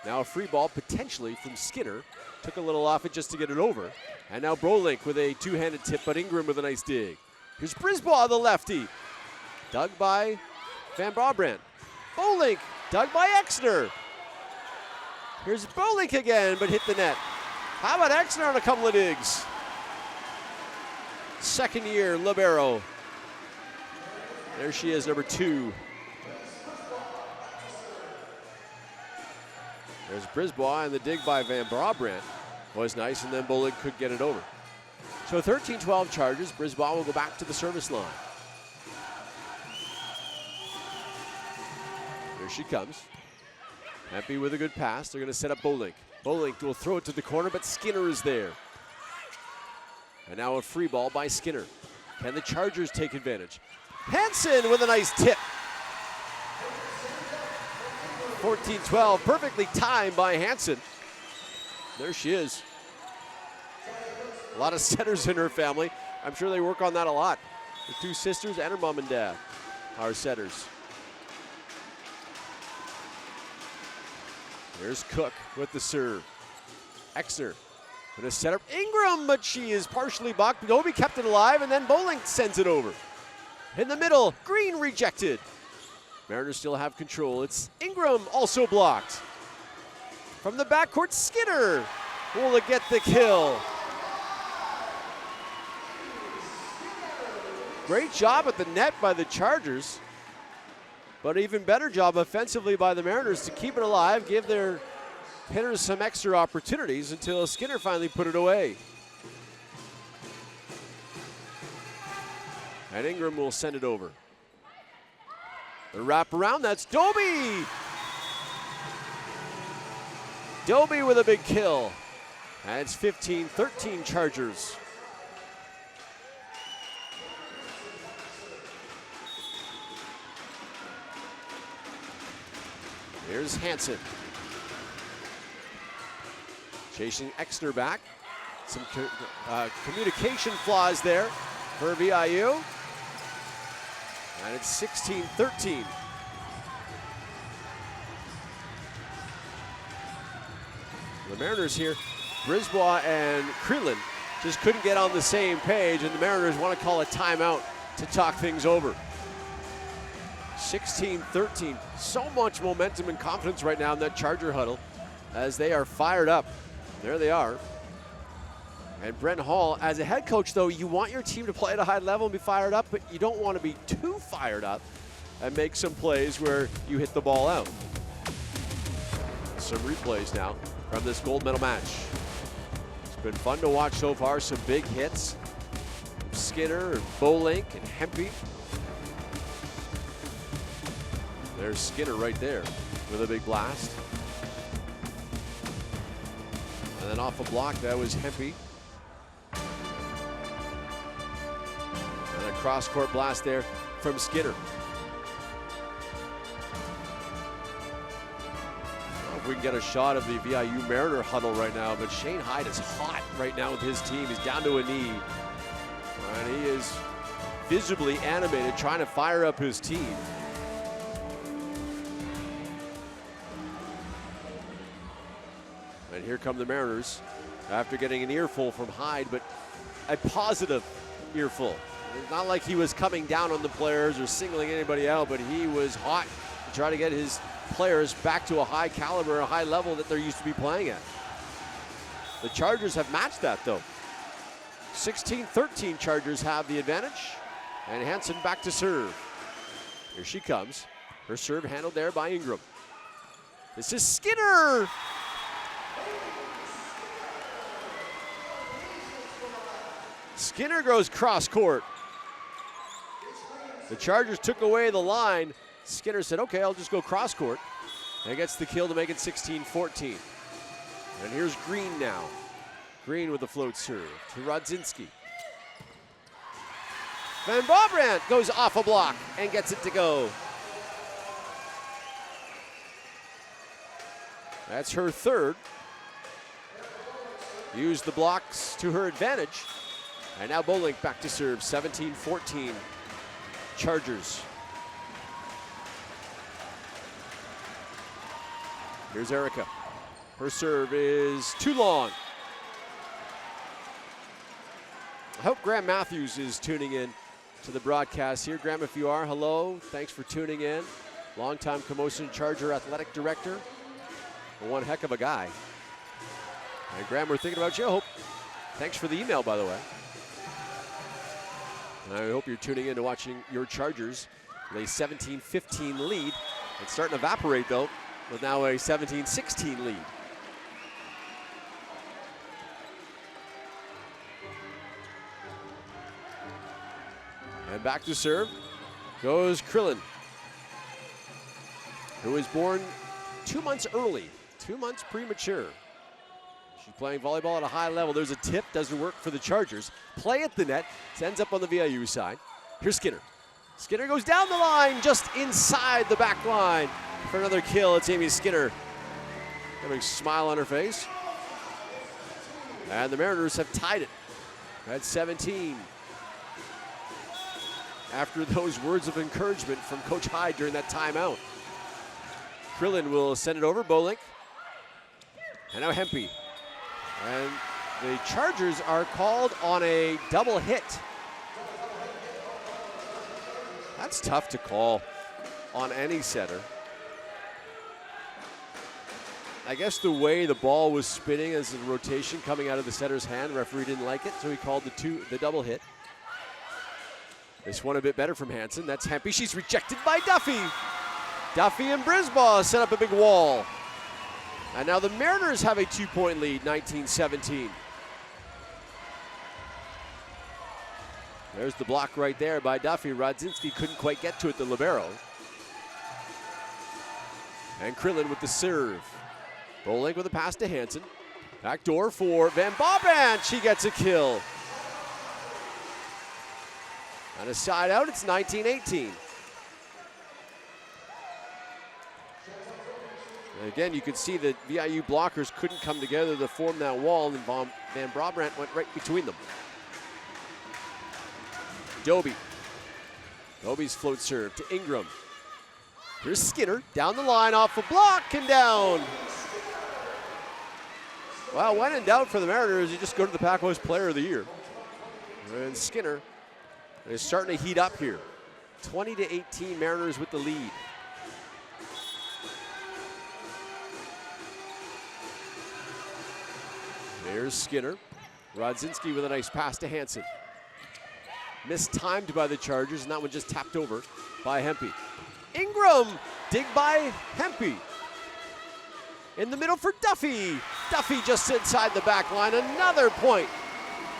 Now a free ball potentially from Skinner. Took a little off it just to get it over. And now Brolink with a two-handed tip, but Ingram with a nice dig. Here's Brisbaugh, the lefty. Dug by Van Brabant. Brolink, dug by Exner. Here's Brolink again, but hit the net. How about Exner on a couple of digs? Second year libero. There she is, number 2. There's Brisbaugh, and the dig by Van Brabant was nice, and then Brolink could get it over. So 13-12 Chargers. Brisbaugh will go back to the service line. Here she comes. Hempy with a good pass. They're going to set up Brolink. Brolink will throw it to the corner, but Skinner is there. And now a free ball by Skinner. Can the Chargers take advantage? Hansen with a nice tip. 14-12, perfectly timed by Hansen. There she is. A lot of setters in her family. I'm sure they work on that a lot. Her 2 sisters and her mom and dad are setters. Here's Cook with the serve. Exner going to set up Ingram, but she is partially blocked. Dobie kept it alive, and then Brolink sends it over. In the middle, Green rejected. Mariners still have control. It's Ingram also blocked. From the backcourt, Skinner will get the kill. Great job at the net by the Chargers, but even better job offensively by the Mariners to keep it alive, give their hitters some extra opportunities until Skinner finally put it away. And Ingram will send it over. The wraparound, that's Dobie! Dobie with a big kill. And it's 15-13 Chargers. Here's Hansen. Chasing Exner back. Some communication flaws there for VIU. And it's 16-13. The Mariners here, Brisbaugh and Creelan just couldn't get on the same page, and the Mariners want to call a timeout to talk things over. 16-13. So much momentum and confidence right now in that Charger huddle as they are fired up. There they are. And Brent Hall, as a head coach, though, you want your team to play at a high level and be fired up, but you don't want to be too fired up and make some plays where you hit the ball out. Some replays now from this gold medal match. It's been fun to watch so far. Some big hits. Skinner and Brolink and Hempy. There's Skinner right there with a big blast. And then off a block, that was Hempy. And a cross-court blast there from Skinner. If we can get a shot of the VIU Mariner huddle right now, but Shane Hyde is hot right now with his team. He's down to a knee. And he is visibly animated, trying to fire up his team. And here come the Mariners after getting an earful from Hyde, but a positive earful. It's not like he was coming down on the players or singling anybody out, but he was hot to try to get his players back to a high caliber, a high level that they're used to be playing at. The Chargers have matched that, though. 16-13 Chargers have the advantage. And Hansen back to serve. Here she comes. Her serve handled there by Ingram. This is Skinner. Skinner goes cross court. The Chargers took away the line. Skinner said, okay, I'll just go cross court. And gets the kill to make it 16-14. And here's Green now. Green with the float serve to Rodzinski. Van Bobrandt goes off a block and gets it to go. That's her third. Used the blocks to her advantage. And now Bolink back to serve, 17-14. Chargers. Here's Erica. Her serve is too long. I hope Graham Matthews is tuning in to the broadcast here. Graham, if you are, hello. Thanks for tuning in. Longtime Camosun Charger athletic director. One heck of a guy. And Graham, we're thinking about you. I hope. Thanks for the email, by the way. And I hope you're tuning in to watching your Chargers with a 17-15 lead. It's starting to evaporate, though, with now a 17-16 lead. And back to serve goes Krillin, who was born 2 months early, 2 months premature. She's playing volleyball at a high level. There's a tip, doesn't work for the Chargers. Play at the net, ends up on the VIU side. Here's Skinner. Skinner goes down the line, just inside the back line. For another kill, it's Amy Skinner. Having a smile on her face. And the Mariners have tied it at 17. After those words of encouragement from Coach Hyde during that timeout. Krillin will send it over, Bolink. And now Hempy. And the Chargers are called on a double hit. That's tough to call on any setter. I guess the way the ball was spinning as the rotation coming out of the setter's hand, referee didn't like it, so he called the double hit. This one a bit better from Hansen. That's Hempy. She's rejected by Duffy. Duffy and Brisbaugh set up a big wall. And now the Mariners have a 2-point lead, 19-17. There's the block right there by Duffy. Rodzinski couldn't quite get to it, the libero. And Krillin with the serve. Bolink with a pass to Hansen. Back door for Van Bobrandt. She gets a kill. And a side out, it's 19-18. And again, you can see that VIU blockers couldn't come together to form that wall, and Van Bobrandt went right between them. Doby. Doby's float serve to Ingram. Here's Skinner, down the line, off a block and down. Well, when in doubt for the Mariners, you just go to the PacWest Player of the Year. And Skinner is starting to heat up here. 20-18, Mariners with the lead. There's Skinner. Rodzinski with a nice pass to Hansen. Mistimed by the Chargers, and that one just tapped over by Hempy. Ingram, dig by Hempy. In the middle for Duffy. Duffy just inside the back line. Another point,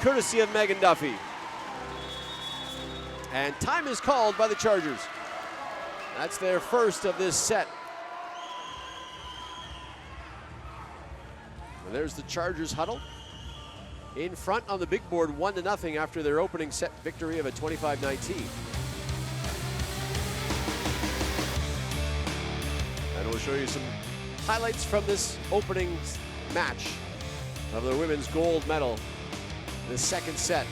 courtesy of Megan Duffy. And time is called by the Chargers. That's their first of this set. And there's the Chargers huddle. In front on the big board, 1-0 after their opening set victory of a 25-19. And we'll show you some highlights from this opening match of the women's gold medal, the second set.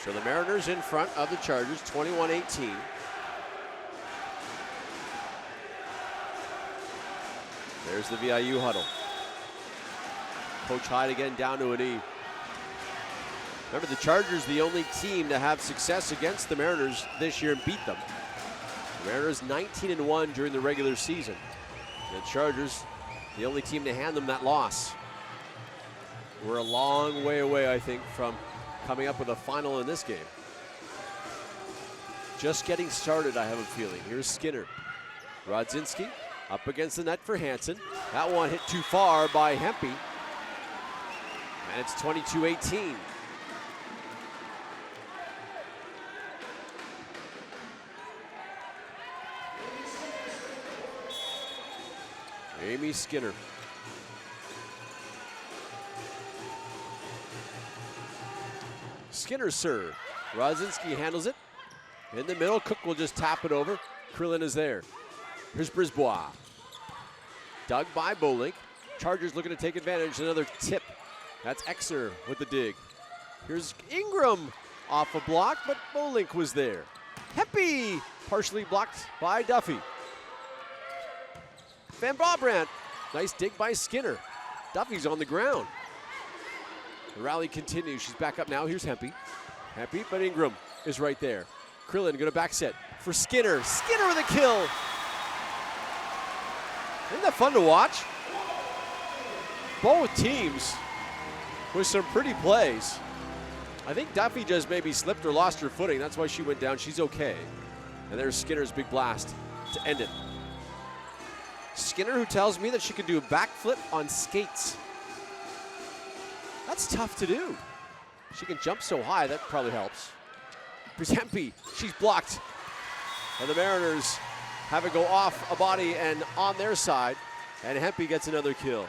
So the Mariners in front of the Chargers, 21-18. There's the VIU huddle. Coach Hyde again down to a knee. Remember, the Chargers, the only team to have success against the Mariners this year and beat them. Mariners 19-1 during the regular season. The Chargers, the only team to hand them that loss. We're a long way away, I think, from coming up with a final in this game. Just getting started, I have a feeling. Here's Skinner. Rodzinski up against the net for Hansen. That one hit too far by Hempy. And it's 22-18. Amy Skinner. Skinner serve. Rodzinski handles it. In the middle, Cook will just tap it over. Krillin is there. Here's Brisbois. Dug by Bolink. Chargers looking to take advantage. Another tip. That's Exer with the dig. Here's Ingram off a block, but Bolink was there. Hempy partially blocked by Duffy. Van Brabant, nice dig by Skinner. Duffy's on the ground. The rally continues. She's back up now. Here's Hempy. Hempy, but Ingram is right there. Krillin gonna back set for Skinner. Skinner with a kill. Isn't that fun to watch? Both teams with some pretty plays. I think Duffy just maybe slipped or lost her footing. That's why she went down. She's okay. And there's Skinner's big blast to end it. Skinner, who tells me that she can do a backflip on skates. That's tough to do. She can jump so high, that probably helps. Here's Hempy, she's blocked. And the Mariners have it go off a body and on their side, and Hempy gets another kill.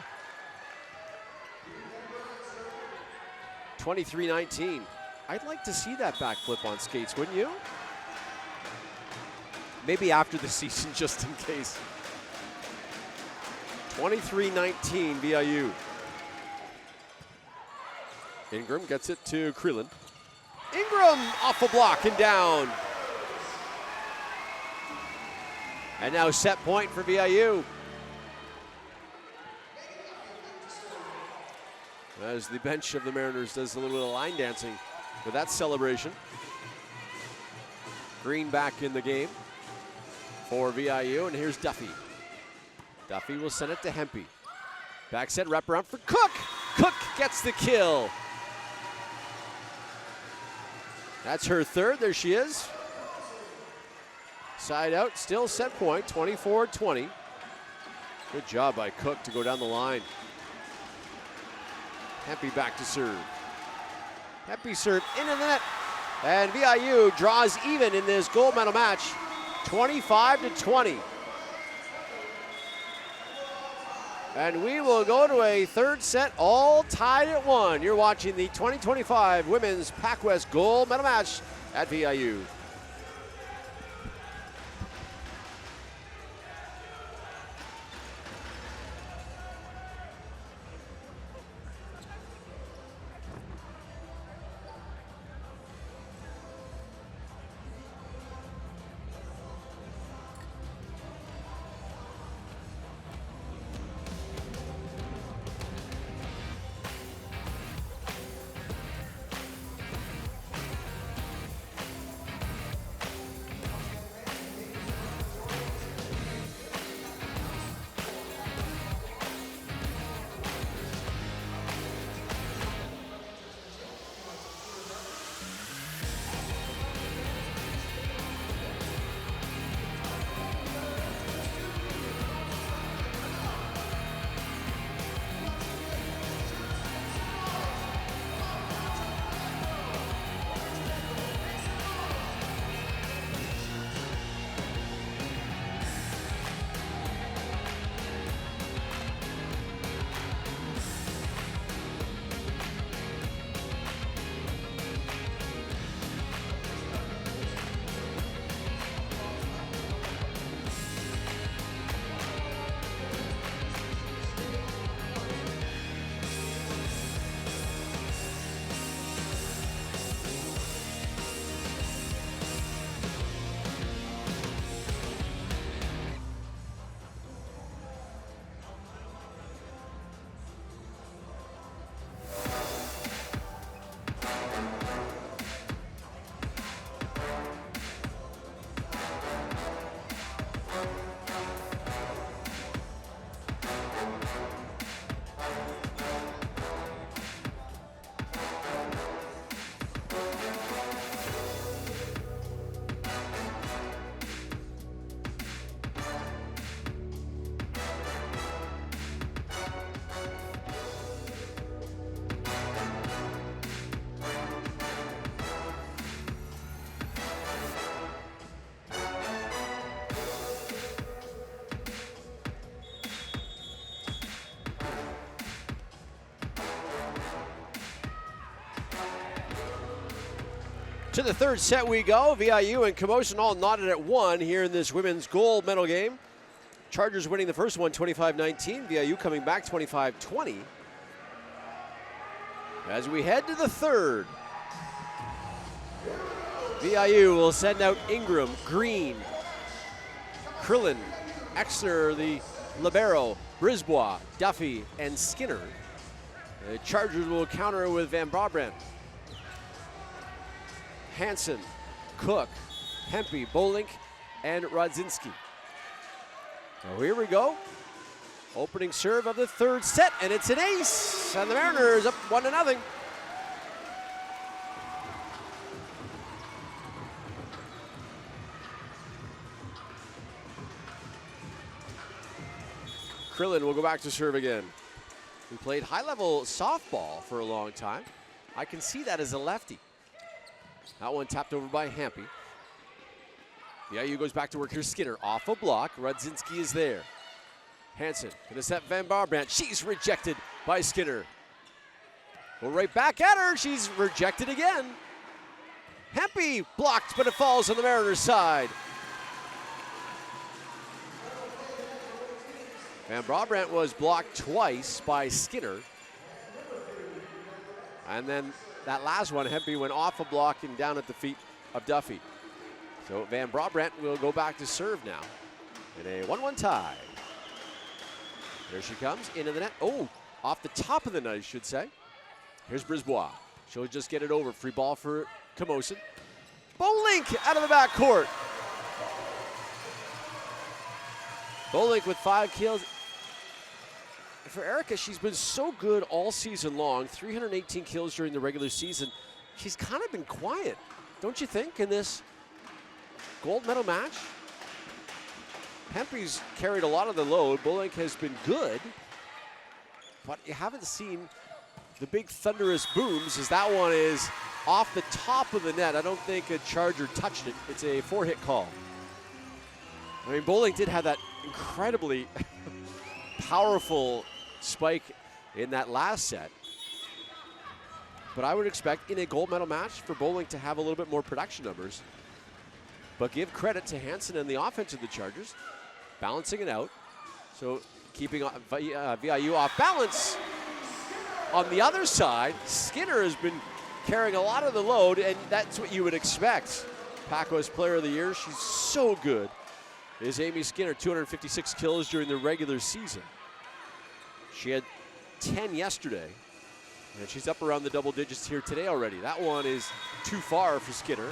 23-19. I'd like to see that backflip on skates, wouldn't you? Maybe after the season, just in case. 23-19 VIU. Ingram gets it to Krillin. Ingram off a block and down. And now set point for VIU. As the bench of the Mariners does a little bit of line dancing with that celebration. Green back in the game for VIU, and here's Duffy. Duffy will send it to Hempy. Back set, wrap around for Cook. Cook gets the kill. That's her third, there she is. Side out, still set point, 24-20. Good job by Cook to go down the line. Hempy back to serve. Hempy serve into the net. And VIU draws even in this gold medal match, 25-20. And we will go to a third set, all tied at 1. You're watching the 2025 Women's PacWest Gold Medal Match at VIU. To the third set we go. VIU and Camosun all knotted at 1 here in this women's gold medal game. Chargers winning the first one 25-19. VIU coming back 25-20. As we head to the third, VIU will send out Ingram, Green, Krillin, Exner, the libero, Brisbois, Duffy, and Skinner. The Chargers will counter with Van Brabant, Hansen, Cook, Hempy, Bolink, and Rodzinski. So here we go. Opening serve of the third set, and it's an ace. And the Mariners up 1-0. Krillin will go back to serve again. He played high-level softball for a long time. I can see that as a lefty. That one tapped over by Hampy. VIU goes back to work here. Skinner off a block. Rodzinski is there. Hansen gonna set Van Brabant. She's rejected by Skinner. Go right back at her. She's rejected again. Hampy blocked, but it falls on the Mariners' side. Van Brabant was blocked twice by Skinner. And then that last one, Hempy went off a block and down at the feet of Duffy. So Van Brabant will go back to serve now in a 1-1 tie. There she comes, into the net. Oh, off the top of the net, I should say. Here's Brisbois. She'll just get it over. Free ball for Camosun. Bolink out of the backcourt. Bolink with 5 kills. For Erica, she's been so good all season long. 318 kills during the regular season. She's kind of been quiet, don't you think, in this gold medal match? Hempy's carried a lot of the load. Bolink has been good, but you haven't seen the big thunderous booms as that one is off the top of the net. I don't think a Charger touched it. It's a 4-hit call. I mean, Bolink did have that incredibly powerful spike in that last set. But I would expect in a gold medal match for Bolink to have a little bit more production numbers. But give credit to Hansen and the offense of the Chargers, balancing it out. So keeping VIU off balance. On the other side, Skinner has been carrying a lot of the load, and that's what you would expect. PacWest Player of the Year, she's so good. Is Amy Skinner, 256 kills during the regular season. She had 10 yesterday, and she's up around the double digits here today already. That one is too far for Skinner.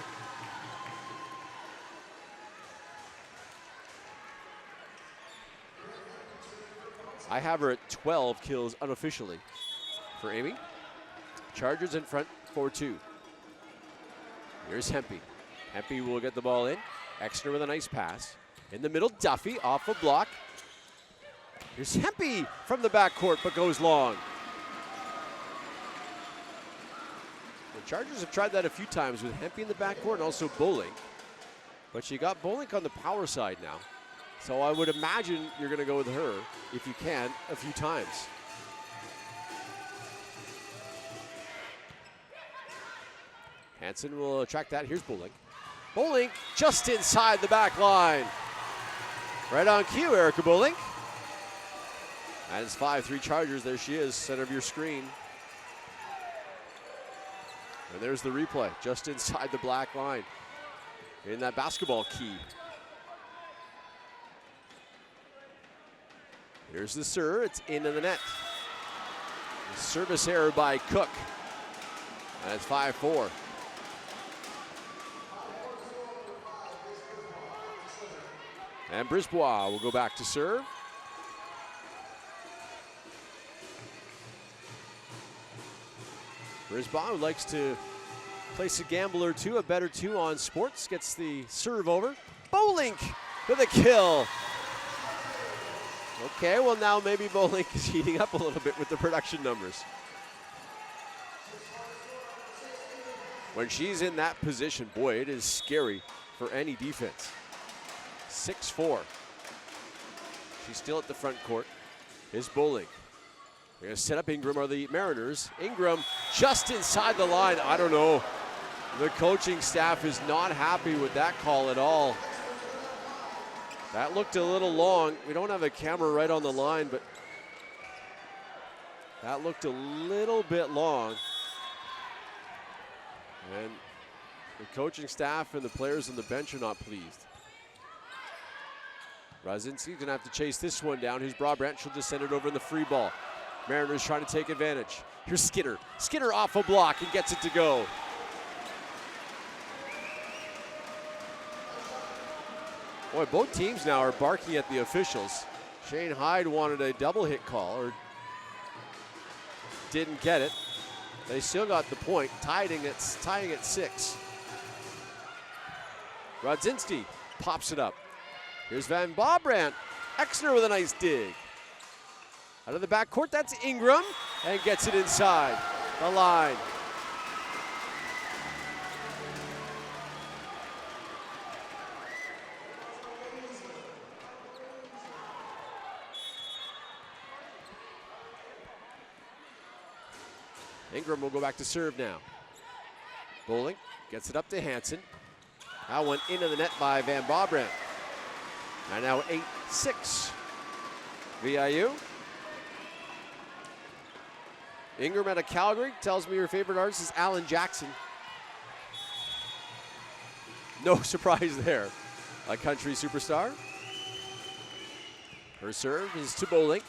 I have her at 12 kills unofficially for Amy. Chargers in front 4-2. Here's Hempy. Hempy will get the ball in. Exner with a nice pass. In the middle, Duffy off a block. Here's Hempy from the backcourt, but goes long. The Chargers have tried that a few times with Hempy in the backcourt and also Bolink. But you got Bolink on the power side now. So I would imagine you're going to go with her, if you can, a few times. Hansen will track that. Here's Bolink. Bolink just inside the back line. Right on cue, Erica Bolink. And it's 5-3 Chargers. There she is, center of your screen. And there's the replay, just inside the black line in that basketball key. Here's the serve, it's into the net. Service error by Cook. And it's 5-4. And Brisbois will go back to serve. Brisbois, who likes to place a gamble or two, a bet or two on sports, gets the serve over. Bolink with a kill. Okay, well now maybe Bolink is heating up a little bit with the production numbers. When she's in that position, boy, it is scary for any defense. 6-4. She's still at the front court. Here's Bolink. They're going to set up Ingram, are the Mariners. Ingram just inside the line. I don't know. The coaching staff is not happy with that call at all. That looked a little long. We don't have a camera right on the line, but that looked a little bit long. And the coaching staff and the players on the bench are not pleased. Radzinski's gonna have to chase this one down. Here's Brabrandt. She'll just send it over in the free ball. Mariners trying to take advantage. Here's Skinner. Skinner off a block and gets it to go. Boy, both teams now are barking at the officials. Shane Hyde wanted a double hit call, or didn't get it. They still got the point, tying at 6. Radzinski pops it up. Here's Van Brabrandt. Exner with a nice dig. Out of the backcourt, that's Ingram, and gets it inside the line. Ingram will go back to serve now. Bowling gets it up to Hansen. That one into the net by Van Brabrandt. And now 8-6. VIU. Ingram out of Calgary tells me your favorite artist is Alan Jackson. No surprise there. A country superstar. Her serve is to Bowling.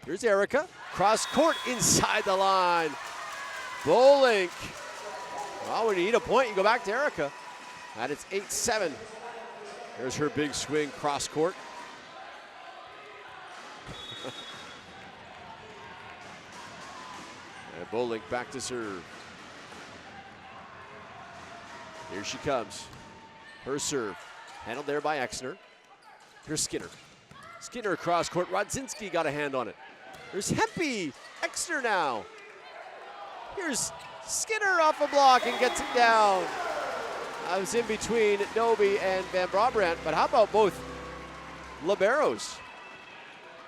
Here's Erica. Cross court inside the line. Bowling. Well, when you need a point, you go back to Erica. And it's 8-7. There's her big swing cross court. And Bowling back to serve. Here she comes. Her serve. Handled there by Exner. Here's Skinner. Skinner across court. Radzinski got a hand on it. There's Hempy. Exner now. Here's Skinner off a block and gets it down. I was in between Doby and Van Brabrandt, but how about both liberos?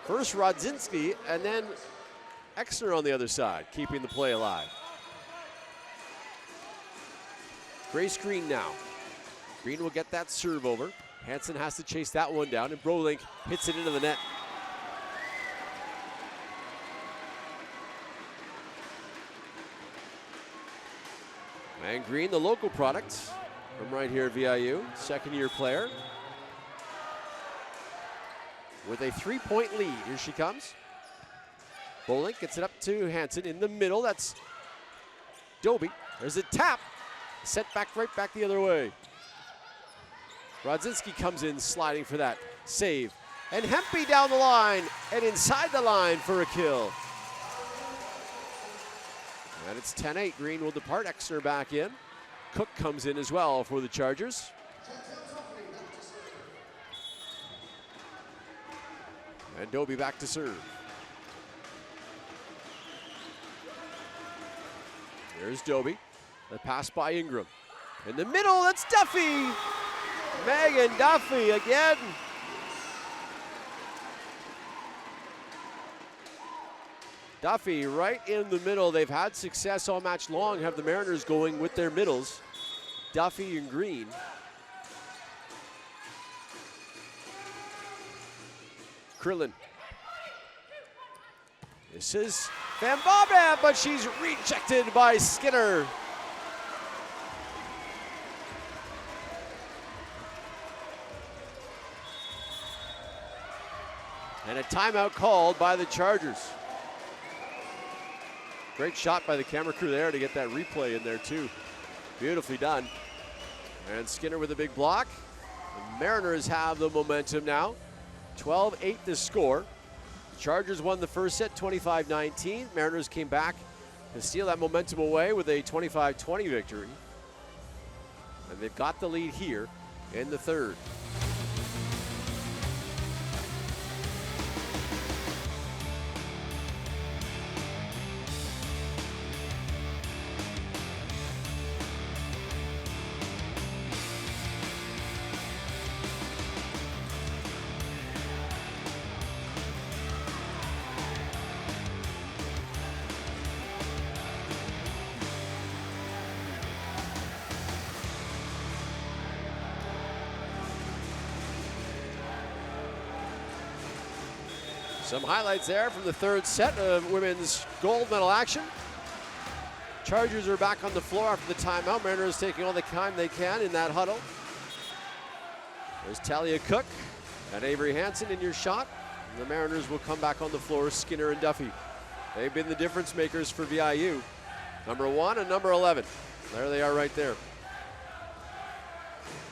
First Radzinski and then Exner on the other side, keeping the play alive. Grace Green now. Green will get that serve over. Hansen has to chase that one down, and Brolink hits it into the net. And Green, the local product from right here at VIU, second-year player with a 3-point lead. Here she comes. Bowling gets it up to Hansen in the middle. That's Doby. There's a tap. Set back right back the other way. Radzinski comes in sliding for that save. And Hempy down the line and inside the line for a kill. And it's 10-8. Green will depart. Exner back in. Cook comes in as well for the Chargers. And Doby back to serve. There's Doby. The pass by Ingram. In the middle, that's Duffy. Megan Duffy again. Duffy right in the middle. They've had success all match long, have the Mariners going with their middles. Duffy and Green. Krillin. This is Van Brabrandt, but she's rejected by Skinner. And a timeout called by the Chargers. Great shot by the camera crew there to get that replay in there too. Beautifully done. And Skinner with a big block. The Mariners have the momentum now. 12-8 the score. The Chargers won the first set 25-19. Mariners came back to steal that momentum away with a 25-20 victory. And they've got the lead here in the third. Some highlights there from the third set of women's gold medal action. Chargers are back on the floor after the timeout. Mariners taking all the time they can in that huddle. There's Talia Cook and Avery Hansen in your shot. And the Mariners will come back on the floor, Skinner and Duffy. They've been the difference makers for VIU. Number 1 and number 11. There they are right there.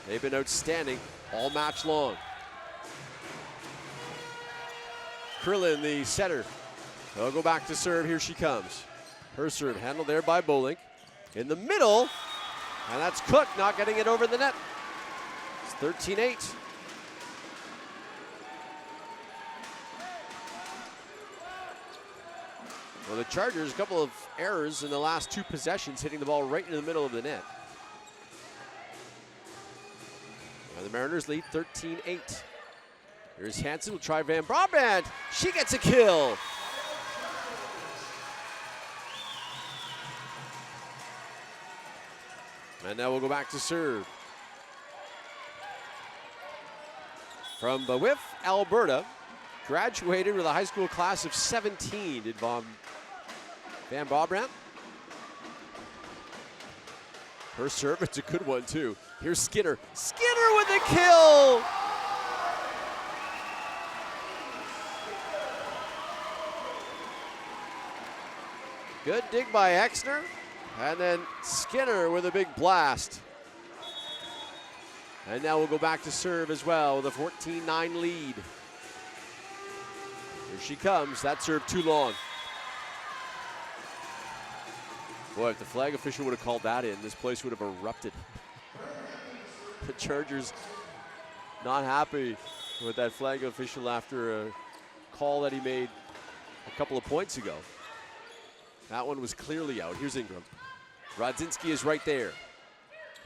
They've been outstanding all match long. Krillin, the setter. They'll go back to serve. Here she comes. Her serve handled there by Bolink. In the middle, and that's Cook not getting it over the net. It's 13-8. Well, the Chargers, a couple of errors in the last 2 possessions, hitting the ball right in the middle of the net. And the Mariners lead 13-8. Here's Hansen, will try Van Brabant. She gets a kill. And now we'll go back to serve. From Bawif, Alberta, graduated with a high school class of 17, did Van Brabant. Her serve, it's a good one too. Here's Skinner. Skinner with a kill! Good dig by Exner. And then Skinner with a big blast. And now we'll go back to serve as well with a 14-9 lead. Here she comes. That serve too long. Boy, if the flag official would have called that in, this place would have erupted. The Chargers not happy with that flag official after a call that he made a couple of points ago. That one was clearly out. Here's Ingram. Rodzinski is right there.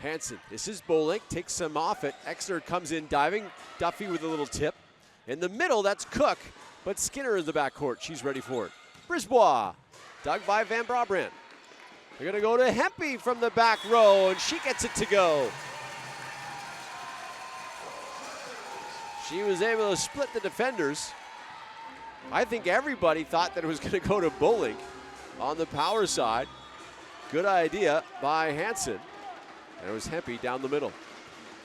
Hansen, this is Bolink, takes some off it. Exner comes in diving. Duffy with a little tip. In the middle, that's Cook, but Skinner in the backcourt. She's ready for it. Brisbois, dug by Van Brabant. They're gonna go to Hempy from the back row, and she gets it to go. She was able to split the defenders. I think everybody thought that it was gonna go to Bolink on the power side. Good idea by Hansen. And it was Hempy down the middle.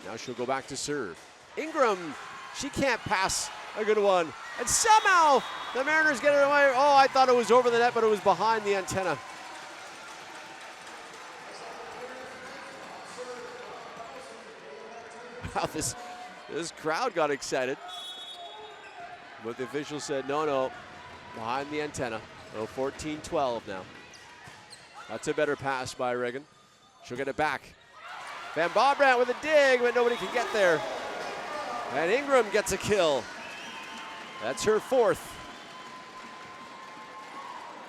Now she'll go back to serve. Ingram, she can't pass a good one. And somehow the Mariners get it away. Oh, I thought it was over the net, but it was behind the antenna. Wow, this crowd got excited. But the official said, no, behind the antenna. Oh, 14-12 now. That's a better pass by Reagan. She'll get it back. Van Brabant with a dig, but nobody can get there. And Ingram gets a kill. That's her 4th.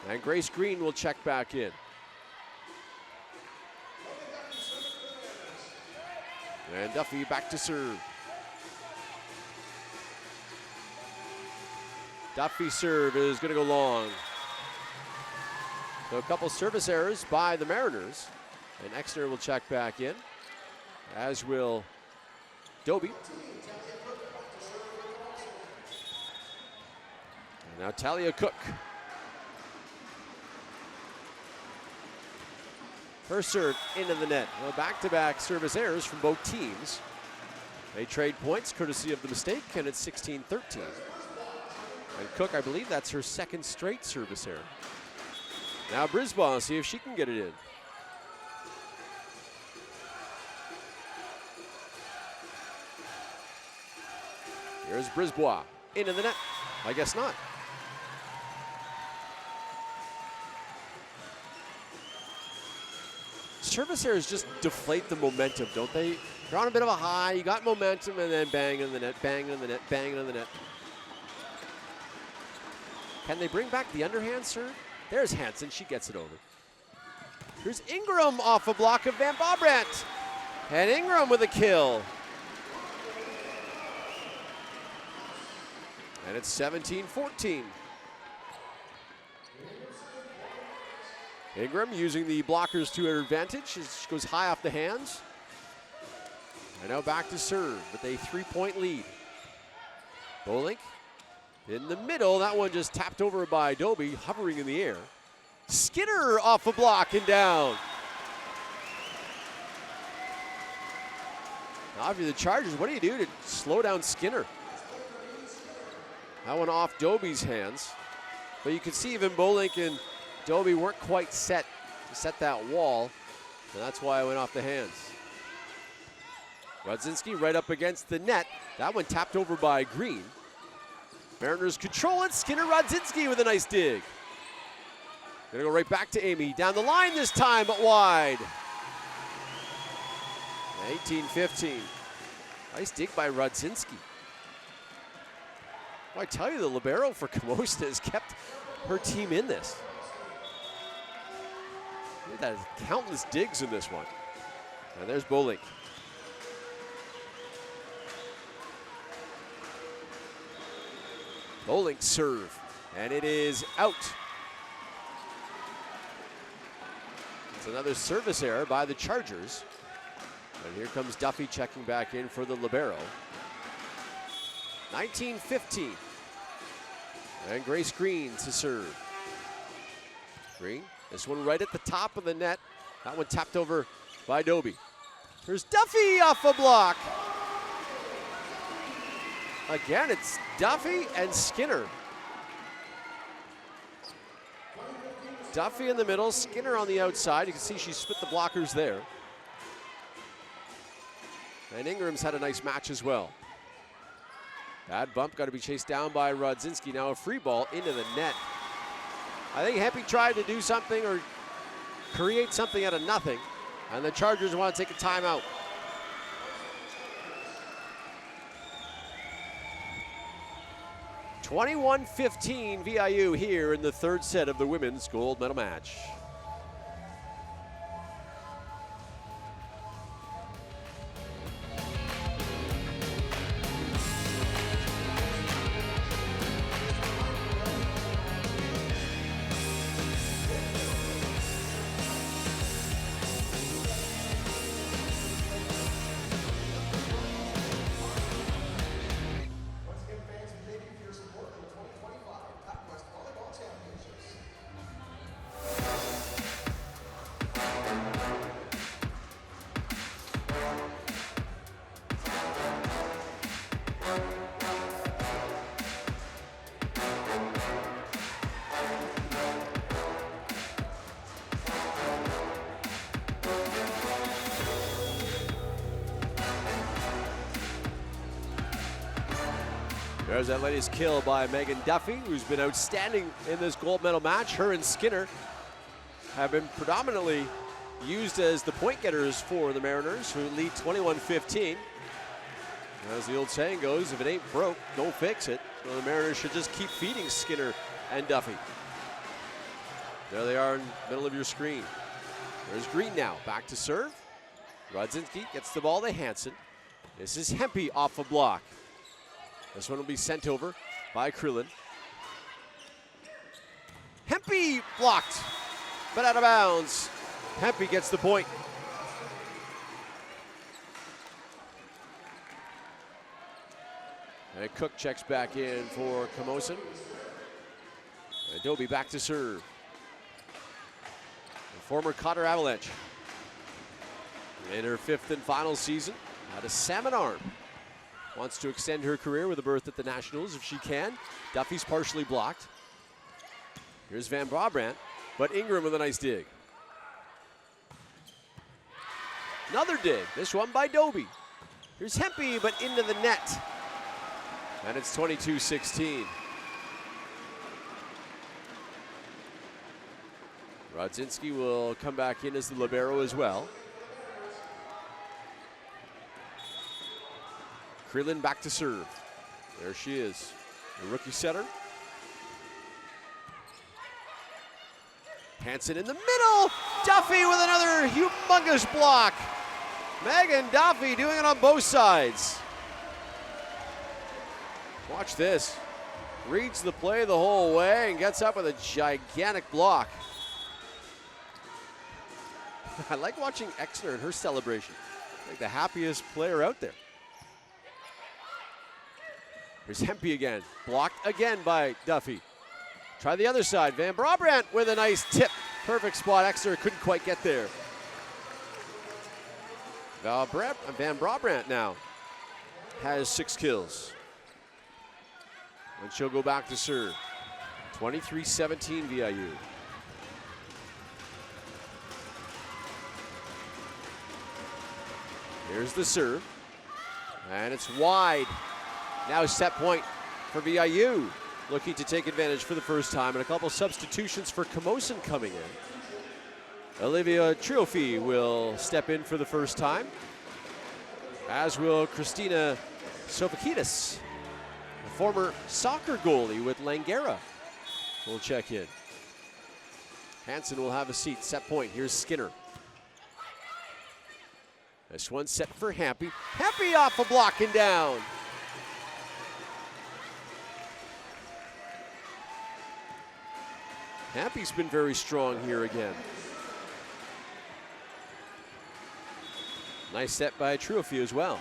And Grace Green will check back in. And Duffy back to serve. Duffy's serve is going to go long. So a couple service errors by the Mariners. And Exner will check back in, as will Doby. And now Talia Cook. Her serve into the net. Well, back-to-back service errors from both teams. They trade points courtesy of the mistake, and it's 16-13. And Cook, I believe that's her 2nd straight service error. Now Brisbois, see if she can get it in. Here's Brisbois, into the net. I guess not. Service errors just deflate the momentum, don't they? You're on a bit of a high, you got momentum, and then bang in the net, bang in the net, bang in the net. Can they bring back the underhand serve? There's Hansen, she gets it over. Here's Ingram off a block of Van Brabant. And Ingram with a kill. And it's 17-14. Ingram using the blockers to her advantage. She goes high off the hands. And now back to serve with a 3-point lead. Bolink In the middle, that one just tapped over by Doby, hovering in the air. Skinner off a block and down. Now if you're the Chargers, what do you do to slow down Skinner? That one off Doby's hands. But you can see even Bolink and Doby weren't quite set to set that wall. And that's why it went off the hands. Rudzinski right up against the net. That one tapped over by Green. Mariners control it. Skinner Rudzinski with a nice dig. Gonna go right back to Amy. Down the line this time, but wide. 18-15. Nice dig by Rudzinski. Well, I tell you, the libero for Camosun has kept her team in this. Look at that, countless digs in this one. And there's Bolink. Bolink serve, and it is out. It's another service error by the Chargers. And here comes Duffy checking back in for the libero. 19-15. And Grace Green to serve. Green, this one right at the top of the net. That one tapped over by Doby. Here's Duffy off a block. Again, it's Duffy and Skinner. Duffy in the middle, Skinner on the outside. You can see she split the blockers there. And Ingram's had a nice match as well. Bad bump, got to be chased down by Rudzinski. Now a free ball into the net. I think Hempy tried to do something or create something out of nothing. And the Chargers want to take a timeout. (21-15) VIU here in the third set of the women's gold medal match. There's that latest kill by Megan Duffy, who's been outstanding in this gold medal match. Her and Skinner have been predominantly used as the point getters for the Mariners, who lead 21-15. As the old saying goes, if it ain't broke, don't fix it. So the Mariners should just keep feeding Skinner and Duffy. There they are in the middle of your screen. There's Green now, back to serve. Rudzinski gets the ball to Hansen. This is Hempy off a block. This one will be sent over by Krillin. Hempy blocked, but out of bounds. Hempy gets the point. And Cook checks back in for Camosun. And Doby back to serve. The former Cotter Avalanche. In her fifth and final season, had a salmon arm. Wants to extend her career with a berth at the Nationals if she can. Duffy's partially blocked. Here's Van Brabant, but Ingram with a nice dig. Another dig, this one by Doby. Here's Hempy, but into the net. And it's 22-16. Rudzinski will come back in as the libero as well. Krillin back to serve. There she is, the rookie setter. Hansen in the middle. Duffy with another humongous block. Megan Duffy doing it on both sides. Watch this. Reads the play the whole way and gets up with a gigantic block. I like watching Exner and her celebration. Like the happiest player out there. Here's Hempy again. Blocked again by Duffy. Try the other side. Van Brabant with a nice tip. Perfect spot. Exeter couldn't quite get there. Van Brabant now has 6 kills. And she'll go back to serve. 23-17 VIU. Here's the serve. And it's wide. Now set point for VIU. Looking to take advantage for the first time, and a couple substitutions for Camosun coming in. Olivia Triofi will step in for the first time, as will Christina Sofakidis, a former soccer goalie with Langara. Will check in. Hansen will have a seat. Set point. Here's Skinner. This one set for Hampy. Hampy off a block and down. Hampy's been very strong here again. Nice set by Triofi as well.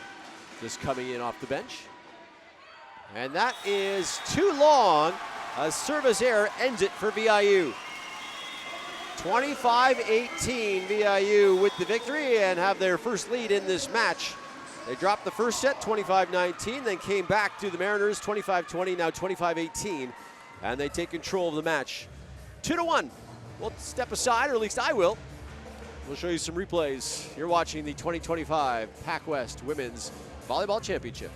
Just coming in off the bench. And that is too long. A service error ends it for VIU. 25-18 VIU with the victory and have their first lead in this match. They dropped the first set 25-19, then came back to the Mariners 25-20, now 25-18, and they take control of the match. 2-1. We'll step aside, or at least I will. We'll show you some replays. You're watching the 2025 PacWest Women's Volleyball Championship.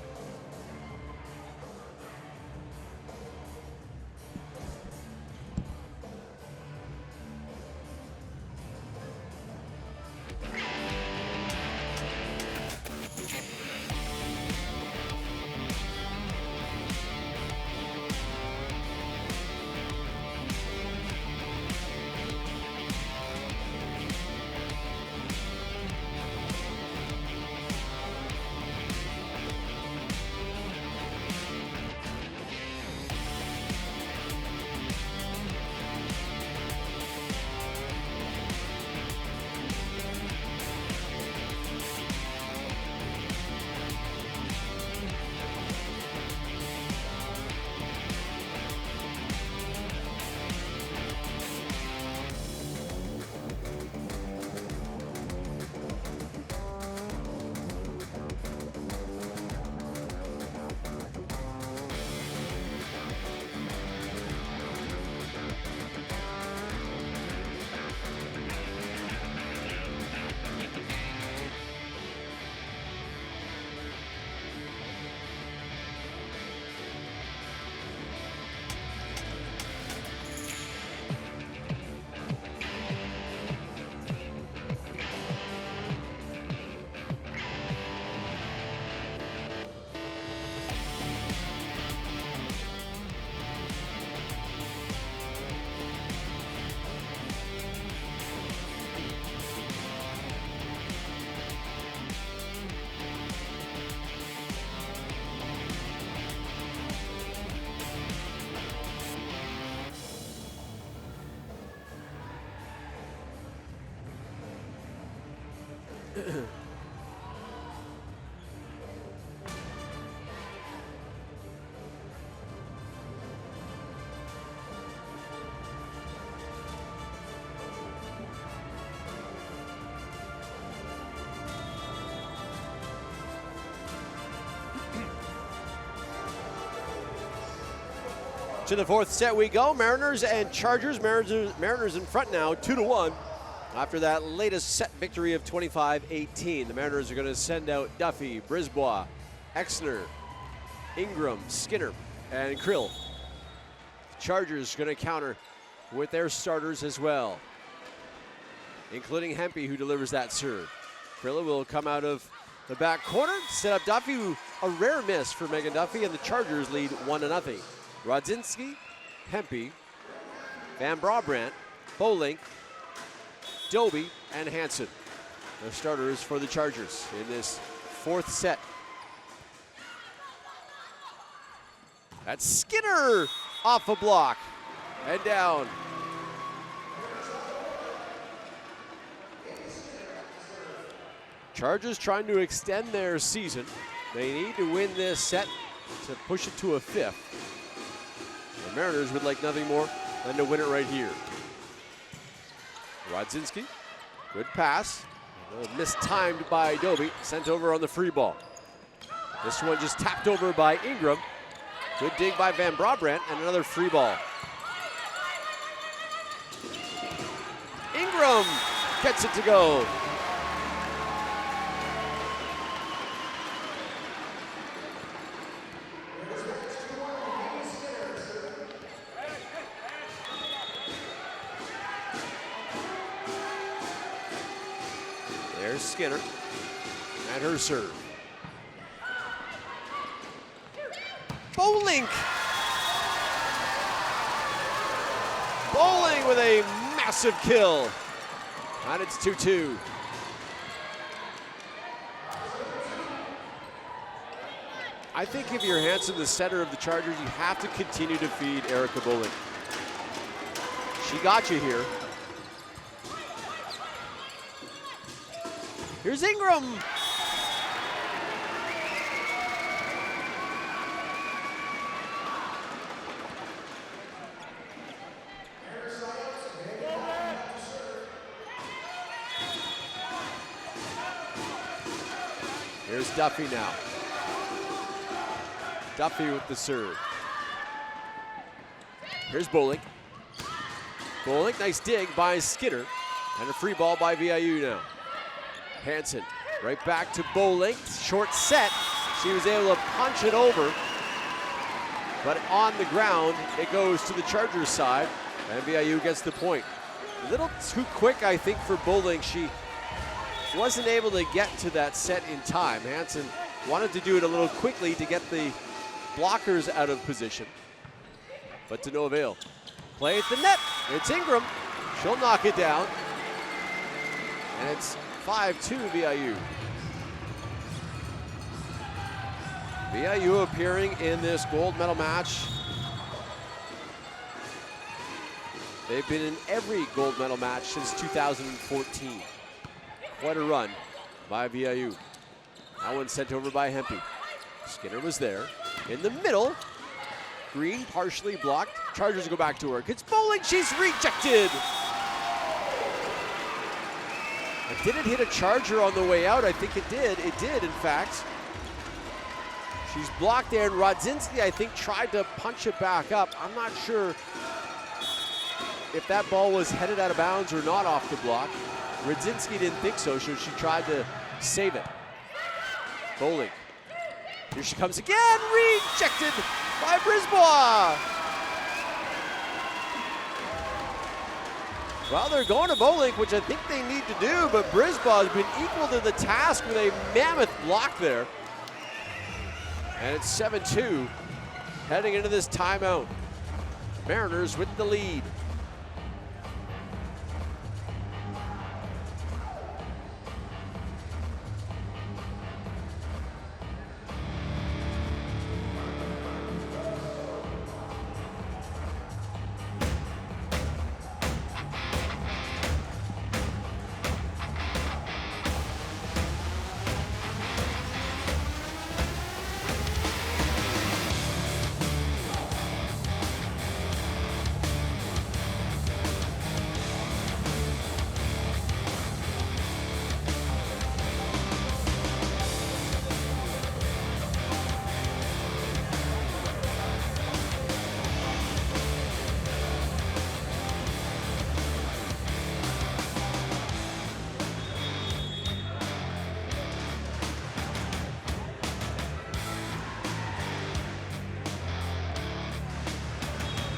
To the fourth set we go. Mariners and Chargers. Mariners in front now, 2-1. After that latest set victory of 25-18, the Mariners are going to send out Duffy, Brisbois, Exner, Ingram, Skinner, and Krill. Chargers going to counter with their starters as well, including Hempy, who delivers that serve. Krill will come out of the back corner, set up Duffy, a rare miss for Megan Duffy, and the Chargers lead 1-0. Rodzinski, Hempy, Van Brabant, Bolink, Doby, and Hansen. The starters for the Chargers in this fourth set. That's Skinner off a block and down. Chargers trying to extend their season. They need to win this set to push it to a 5th. The Mariners would like nothing more than to win it right here. Rodzinski, good pass. Mistimed by Doby, sent over on the free ball. This one just tapped over by Ingram. Good dig by Van Brabrandt, and another free ball. Ingram gets it to go. There's Skinner and her serve. Bowling with a massive kill. And it's 2-2. I think if you're Hanson, the center of the Chargers, you have to continue to feed Erica Bowling. She got you here. Here's Ingram. Here's Duffy now. Duffy with the serve. Here's Bowling. Bowling, nice dig by Skinner. And a free ball by VIU now. Hanson right back to Bowling. Short set. She was able to punch it over. But on the ground, it goes to the Chargers side. And VIU gets the point. A little too quick, I think, for Bowling. She wasn't able to get to that set in time. Hanson wanted to do it a little quickly to get the blockers out of position, but to no avail. Play at the net. It's Ingram. She'll knock it down. And it's 5-2 VIU. VIU appearing in this gold medal match. They've been in every gold medal match since 2014. Quite a run by VIU. That one sent over by Hempy. Skinner was there. In the middle, Green partially blocked. Chargers go back to work. It's Bowling, she's rejected. But did it hit a Charger on the way out? I think it did. It did, in fact. She's blocked there, and Rodzinski, I think, tried to punch it back up. I'm not sure if that ball was headed out of bounds or not off the block. Rodzinski didn't think so, so she tried to save it. Bowling. Here she comes again, rejected by Brisbois. Well, they're going to Bowling, which I think they need to do, but Brisbois has been equal to the task with a mammoth block there. And it's 7-2 heading into this timeout. Mariners with the lead.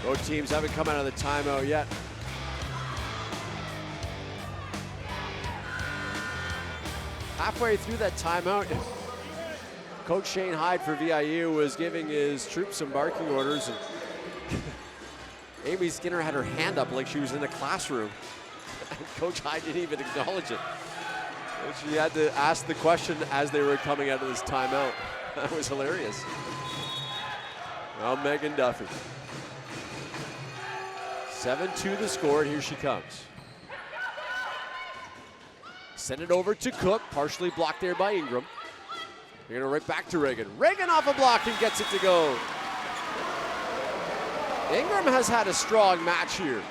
Both teams haven't come out of the timeout yet. Halfway through that timeout, Coach Shane Hyde for VIU was giving his troops some barking orders, and Amy Skinner had her hand up like she was in a classroom. Coach Hyde didn't even acknowledge it. And she had to ask the question as they were coming out of this timeout. That was hilarious. Now Megan Duffy. 7-2 the score, and here she comes. Send it over to Cook, partially blocked there by Ingram. They're gonna right back to Reagan. Reagan off a block and gets it to go. Ingram has had a strong match here.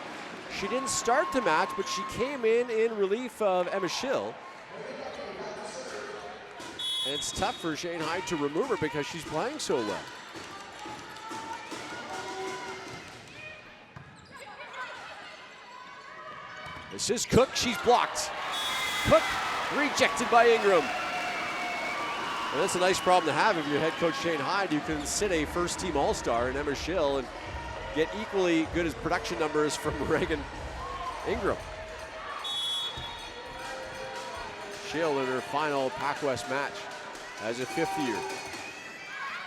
She didn't start the match, but she came in relief of Emma Schill. And it's tough for Shane Hyde to remove her because she's playing so well. This is Cook, she's blocked. Cook rejected by Ingram. And that's a nice problem to have if you're head coach Shane Hyde. You can sit a first team all-star in Emma Schill and get equally good as production numbers from Reagan Ingram. Schill in her final PacWest match as a 5th year.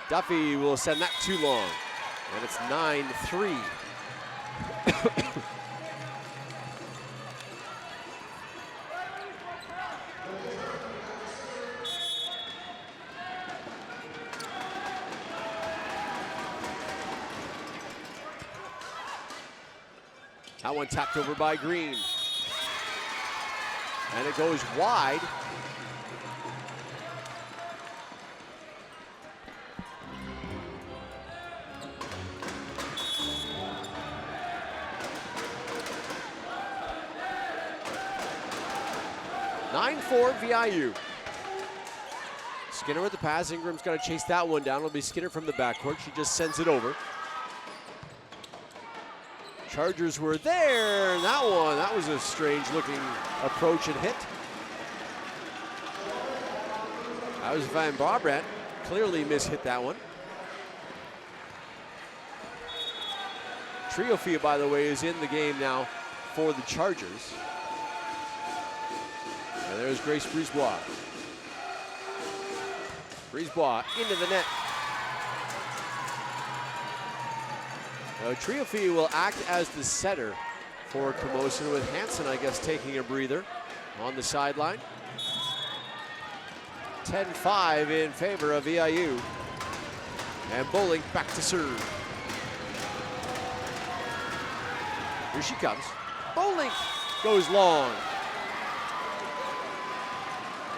Duffy will send that too long, and it's 9-3. That one tapped over by Green. And it goes wide. (9-4) VIU. Skinner with the pass. Ingram's got to chase that one down. It'll be Skinner from the backcourt. She just sends it over. Chargers were there, and that was a strange looking approach and hit. That was Van Brabant, clearly mishit that one. Triofia, by the way, is in the game now for the Chargers. And there's Grace Brisebois. Brisebois into the net. Triofia will act as the setter for Camosun, with Hansen, I guess, taking a breather on the sideline. 10-5 in favor of VIU. And Bowling back to serve. Here she comes. Bowling goes long.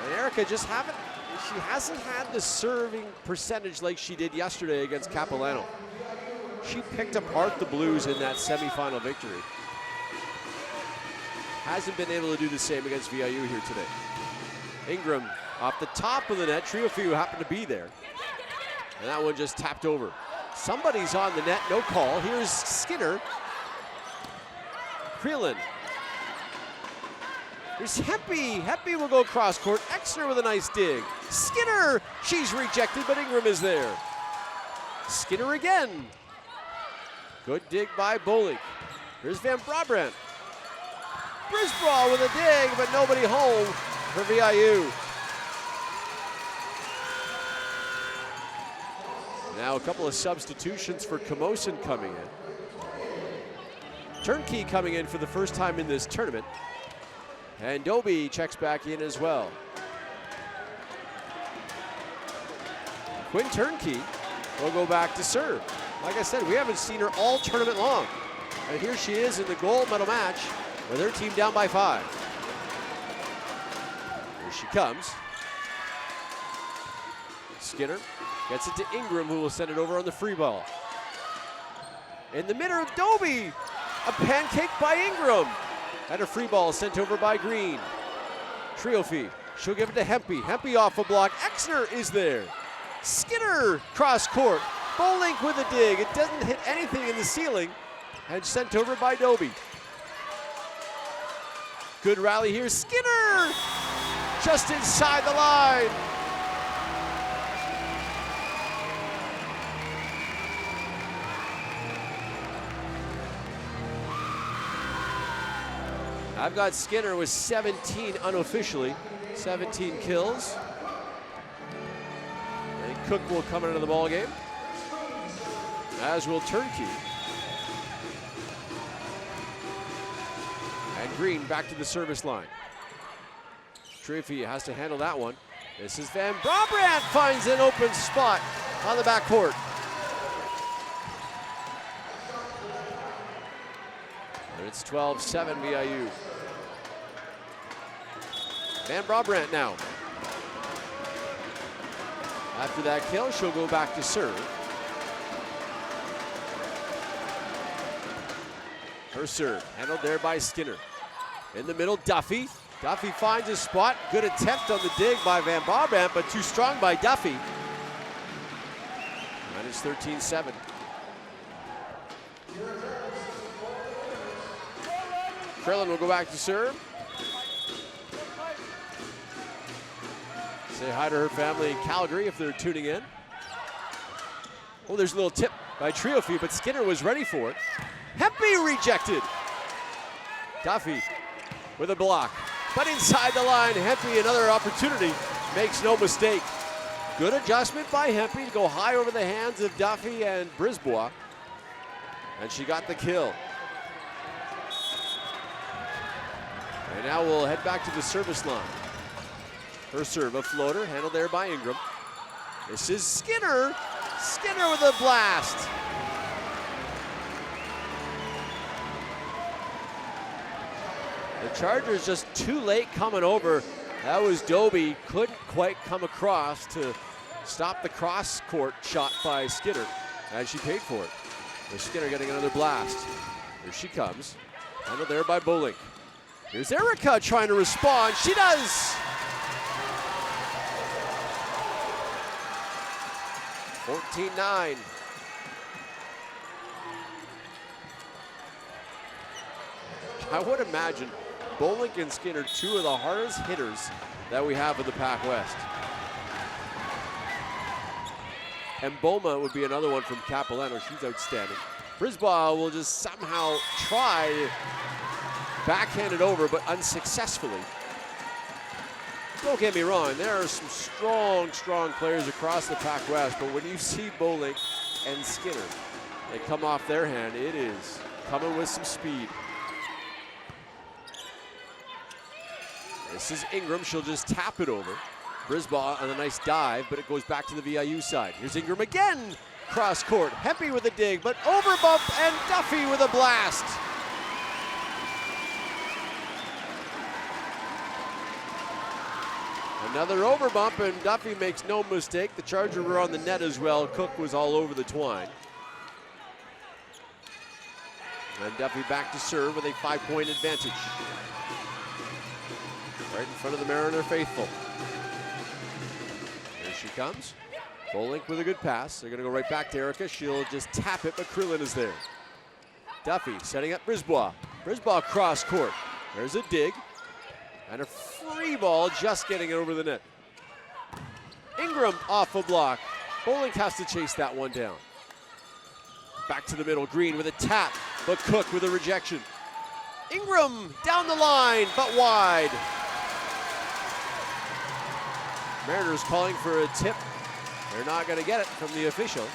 And Erica she hasn't had the serving percentage like she did yesterday against Capilano. She picked apart the Blues in that semifinal victory. Hasn't been able to do the same against VIU here today. Ingram off the top of the net. Triofia happened to be there. And that one just tapped over. Somebody's on the net, no call. Here's Skinner. Creelan. Here's Hempy. Hempy will go cross court. Exner with a nice dig. Skinner, she's rejected, but Ingram is there. Skinner again. Good dig by Bowling. Here's Van Brabant. Brisbois with a dig, but nobody home for VIU. Now a couple of substitutions for Camosun coming in. Turnkey coming in for the first time in this tournament. And Doby checks back in as well. Quinn Turnkey will go back to serve. Like I said, we haven't seen her all tournament long. And here she is in the gold medal match with her team down by 5. Here she comes. Skinner gets it to Ingram, who will send it over on the free ball. In the middle of Doby, a pancake by Ingram. And a free ball sent over by Green. Triofia, she'll give it to Hempy. Hempy off a block. Exner is there. Skinner cross court. Bowling with a dig. It doesn't hit anything in the ceiling. And sent over by Doby. Good rally here. Skinner just inside the line. I've got Skinner with 17 unofficially, 17 kills. And Cook will come into the ball game, as will Turnkey. And Green back to the service line. Triofia has to handle that one. This is Van Brabant, finds an open spot on the backcourt. And it's 12-7 VIU. Van Brabant now. After that kill, she'll go back to serve. Her serve, handled there by Skinner. In the middle, Duffy. Duffy finds a spot. Good attempt on the dig by Van Brabant, but too strong by Duffy. Minus 13-7. Krillin will go back to serve. Say hi to her family in Calgary if they're tuning in. Oh, there's a little tip by Triofie, but Skinner was ready for it. Hempy rejected. Duffy with a block, but inside the line, Hempy another opportunity, makes no mistake. Good adjustment by Hempy to go high over the hands of Duffy and Brisbois, and she got the kill. And now we'll head back to the service line. Her serve, a floater, handled there by Ingram. This is Skinner. Skinner with a blast. The Chargers just too late coming over. That was Doby, couldn't quite come across to stop the cross court shot by Skinner, and she paid for it. There's Skinner getting another blast. Here she comes, handled there by Bolink. Here's Erica trying to respond. She does. 14-9. I would imagine Bolink and Skinner, two of the hardest hitters that we have in the PacWest. And Boma would be another one from Capilano. She's outstanding. Brisbois will just somehow try backhand it over, but unsuccessfully. Don't get me wrong, there are some strong players across the PacWest, but when you see Bolink and Skinner, they come off their hand, it is coming with some speed. This is Ingram, she'll just tap it over. Brisbois on a nice dive, but it goes back to the VIU side. Here's Ingram again, cross court. Hempy with a dig, but over bump and Duffy with a blast. Another over bump, and Duffy makes no mistake. The Chargers were on the net as well. Cook was all over the twine. And Duffy back to serve with a 5-point advantage. Right in front of the Mariner faithful. Here she comes. Bolink with a good pass. They're going to go right back to Erica. She'll just tap it, but Krillin is there. Duffy setting up Brisbois. Brisbois cross court. There's a dig. And a free ball just getting it over the net. Ingram off a block. Bolink has to chase that one down. Back to the middle. Green with a tap, but Cook with a rejection. Ingram down the line, but wide. Mariners calling for a tip. They're not going to get it from the official.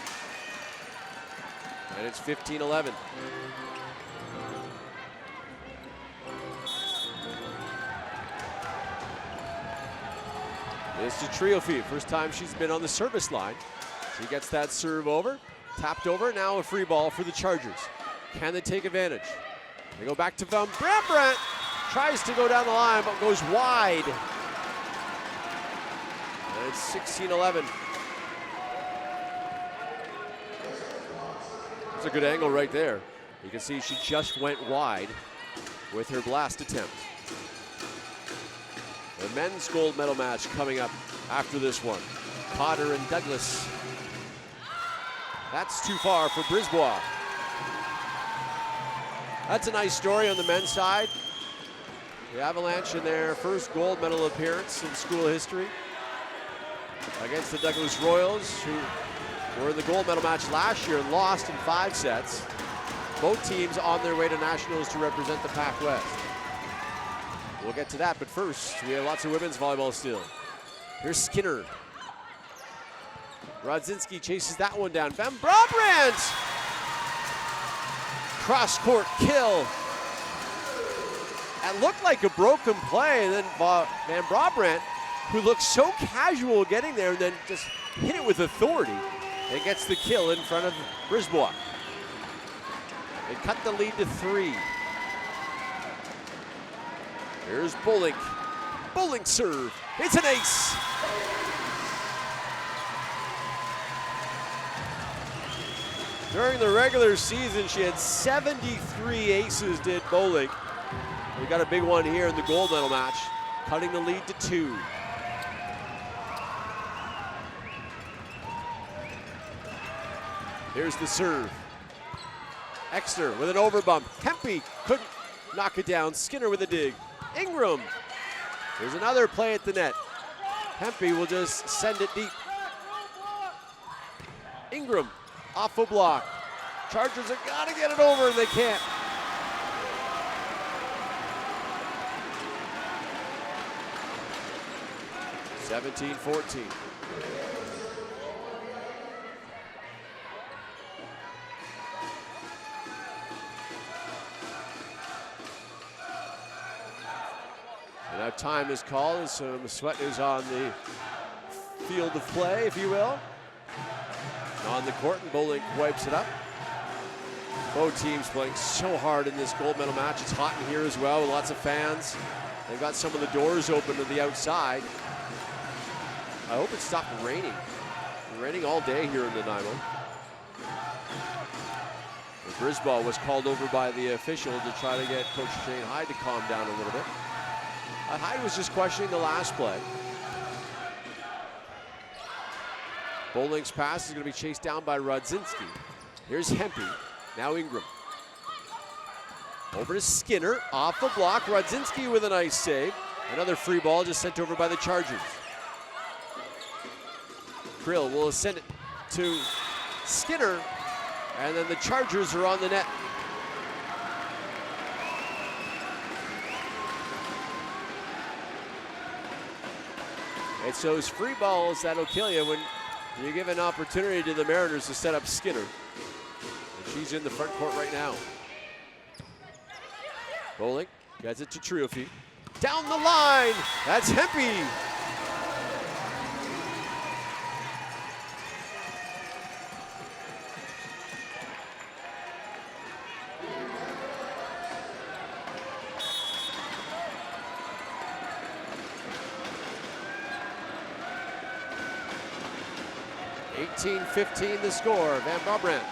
And it's 15-11. This is Triofie, first time she's been on the service line. She gets that serve over, tapped over, now a free ball for the Chargers. Can they take advantage? They go back to Van Brabant, tries to go down the line, but goes wide. And it's 16-11. That's a good angle right there. You can see she just went wide with her blast attempt. The men's gold medal match coming up after this one. Potter and Douglas. That's too far for Brisbois. That's a nice story on the men's side. The Avalanche in their first gold medal appearance in school history against the Douglas Royals, who were in the gold medal match last year and lost in 5 sets. Both teams on their way to nationals to represent the PacWest. We'll get to that, but first, we have lots of women's volleyball still. Here's Skinner. Rodzinski chases that one down. Van Brabant! Cross-court kill. That looked like a broken play, and then Van Brabant, who looked so casual getting there, and then just hit it with authority, and gets the kill in front of Brisbois. They cut the lead to 3. Here's Bolink. Bolink serve. It's an ace. During the regular season, she had 73 aces, did Bowling. We got a big one here in the gold medal match, cutting the lead to 2. Here's the serve. Exner with an overbump. Hempy couldn't knock it down. Skinner with a dig. Ingram. There's another play at the net. Hempy will just send it deep. Ingram off a block. Chargers have got to get it over and they can't. (17-14). And now time is called and some sweat is on the field of play, if you will. On the court, and Bowling wipes it up. Both teams playing so hard in this gold medal match. It's hot in here as well with lots of fans. They've got some of the doors open to the outside. I hope it stopped raining. It's raining all day here in Nanaimo. Brisbane was called over by the official to try to get Coach Shane Hyde to calm down a little bit. Hyde was just questioning the last play. Bowling's pass is going to be chased down by Rodzinski. Here's Hempy. Now Ingram. Over to Skinner. Off the block. Rodzinski with a nice save. Another free ball just sent over by the Chargers. Krill will send it to Skinner. And then the Chargers are on the net. It's those free balls that'll kill you when you give an opportunity to the Mariners to set up Skinner. And she's in the front court right now. Bowling gets it to Triofi. Down the line, that's Hempy. (18-15) the score. Van Brabant.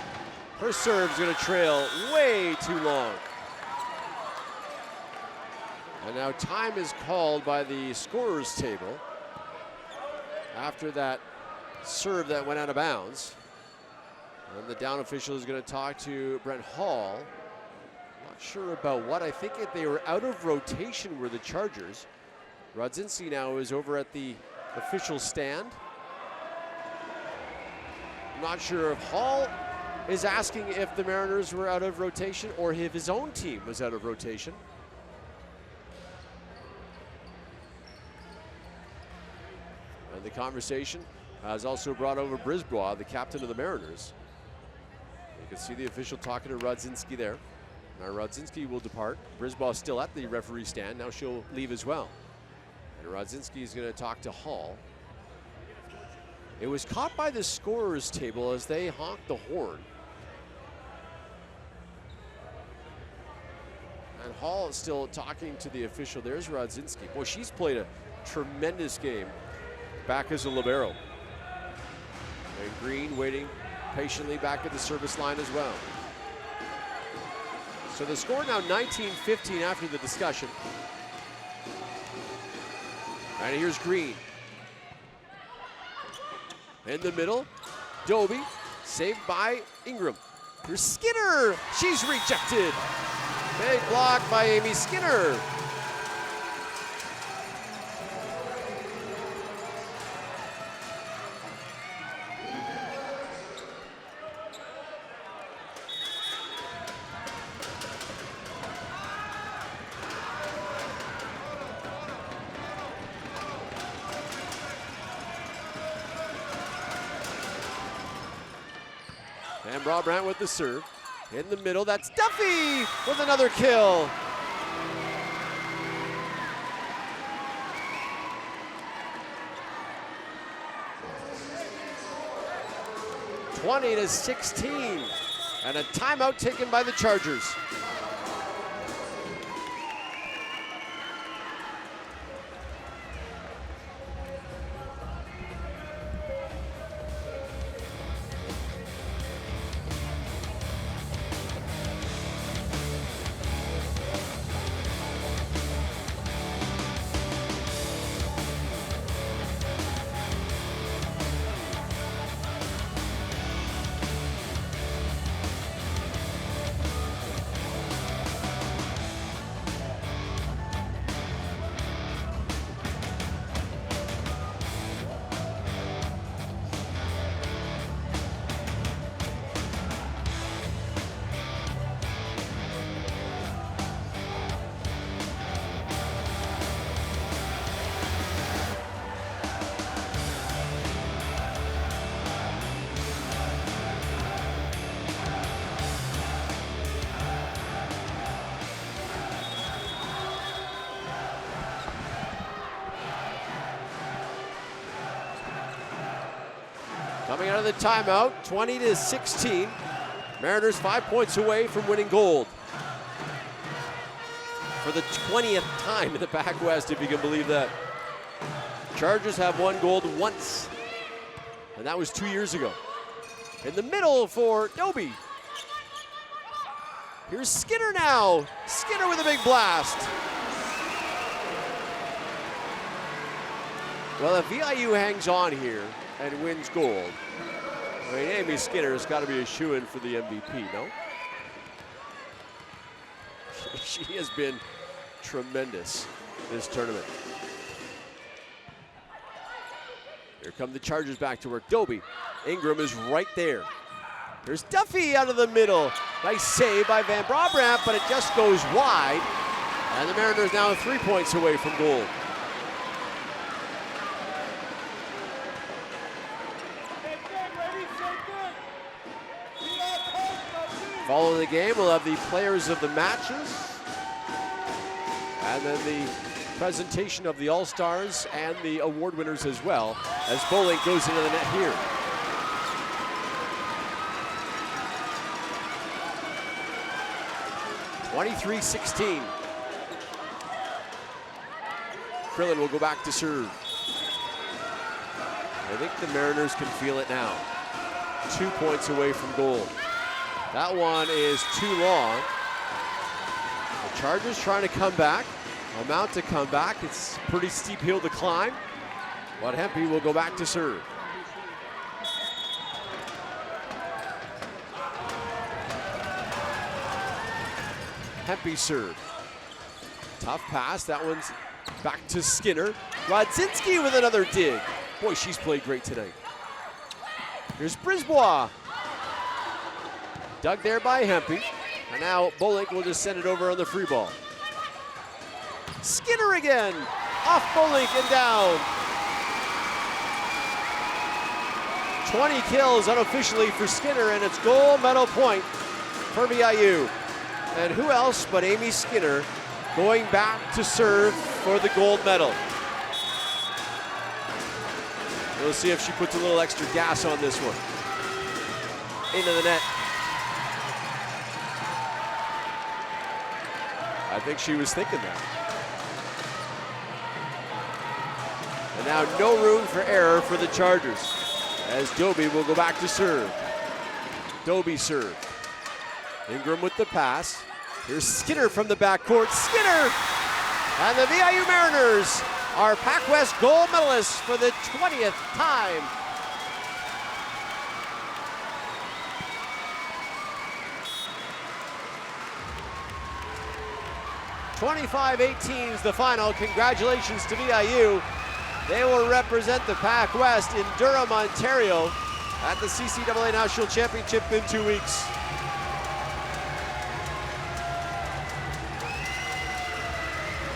Her serve's going to trail way too long. And now time is called by the scorer's table after that serve that went out of bounds. And the down official is going to talk to Brent Hall. Not sure about what. I think if they were out of rotation were the Chargers. Rodzinski now is over at the official stand. Not sure if Hall is asking if the Mariners were out of rotation or if his own team was out of rotation. And the conversation has also brought over Brisbois, the captain of the Mariners. You can see the official talking to Rodzinski there. Now Rodzinski will depart. Brisbois still at the referee stand. Now she'll leave as well. And Rodzinski is going to talk to Hall. It was caught by the scorer's table as they honked the horn. And Hall is still talking to the official. There's Rodzinski. Boy, she's played a tremendous game back as a libero. And Green waiting patiently back at the service line as well. So the score now 19-15 after the discussion. And here's Green. In the middle, Doby, saved by Ingram. Here's Skinner, she's rejected. Big block by Amy Skinner. And Brabant with the serve. In the middle, that's Duffy with another kill. (20-16), and a timeout taken by the Chargers. Coming out of the timeout, 20-16. Mariners 5 points away from winning gold. For the 20th time in the PacWest, if you can believe that. Chargers have won gold once, and that was 2 years ago. In the middle for Doby. Here's Skinner now. Skinner with a big blast. Well, if VIU hangs on here and wins gold, I mean, Amy Skinner has got to be a shoo-in for the MVP, no? She has been tremendous this tournament. Here come the Chargers back to work. Doby. Ingram is right there. There's Duffy out of the middle. Nice save by Van Brabant, but it just goes wide. And the Mariners now 3 points away from gold. Following the game, we'll have the players of the matches. And then the presentation of the All-Stars and the award winners as well, as Bolink goes into the net here. (23-16). Krillin will go back to serve. I think the Mariners can feel it now. 2 points away from gold. That one is too long. The Chargers trying to come back. Amount to come back. It's a pretty steep hill to climb. But Hempy will go back to serve. Hempy serve. Tough pass. That one's back to Skinner. Rodzinski with another dig. Boy, she's played great tonight. Here's Brisbois. Dug there by Hempy. And now Bolink will just send it over on the free ball. Skinner again. Off Bolink and down. 20 kills unofficially for Skinner, and it's gold medal point for VIU. And who else but Amy Skinner going back to serve for the gold medal. We'll see if she puts a little extra gas on this one. Into the net. I think she was thinking that. And now no room for error for the Chargers, as Doby will go back to serve. Doby serve. Ingram with the pass. Here's Skinner from the backcourt. Skinner! And the VIU Mariners are PacWest gold medalists for the 20th time. (25-18) is the final. Congratulations to VIU. They will represent the PacWest in Durham, Ontario at the CCAA National Championship in 2 weeks.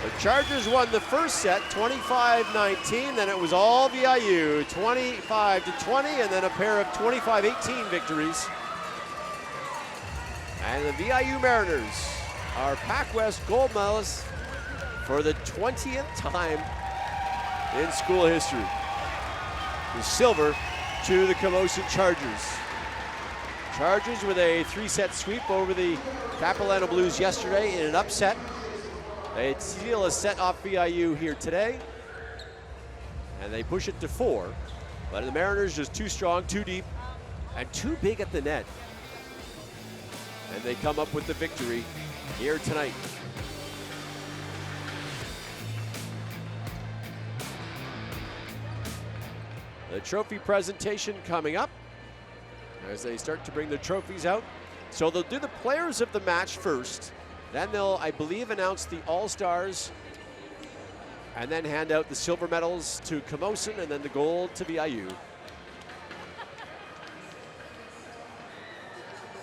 The Chargers won the first set 25-19, then it was all VIU, 25-20, and then a pair of 25-18 victories. And the VIU Mariners are PacWest gold medalists for the 20th time in school history. The silver to the Camosun Chargers. Chargers with a 3-set sweep over the Capilano Blues yesterday in an upset. They steal a set off VIU here today, and they push it to 4. But the Mariners just too strong, too deep, and too big at the net. And they come up with the victory here tonight. The trophy presentation coming up as they start to bring the trophies out. So they'll do the players of the match first. Then they'll, I believe, announce the All-Stars and then hand out the silver medals to Camosun and then the gold to VIU.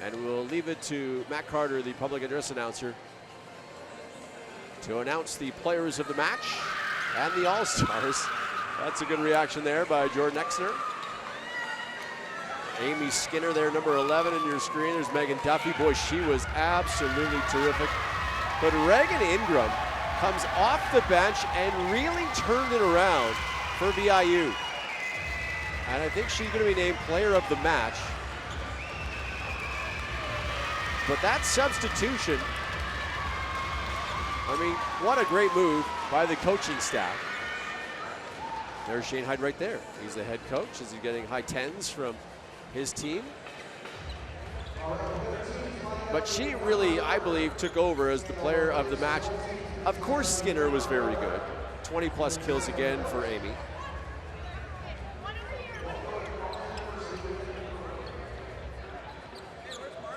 And we'll leave it to Matt Carter, the public address announcer, to announce the players of the match and the All-Stars. That's a good reaction there by Jordan Exner. Amy Skinner there, number 11 in your screen. There's Megan Duffy. Boy, she was absolutely terrific. But Reagan Ingram comes off the bench and really turned it around for VIU. And I think she's going to be named player of the match. But that substitution, I mean, what a great move by the coaching staff. There's Shane Hyde right there. He's the head coach as he's getting high 10s from his team. But she really, I believe, took over as the player of the match. Of course, Skinner was very good. 20 plus kills again for Amy.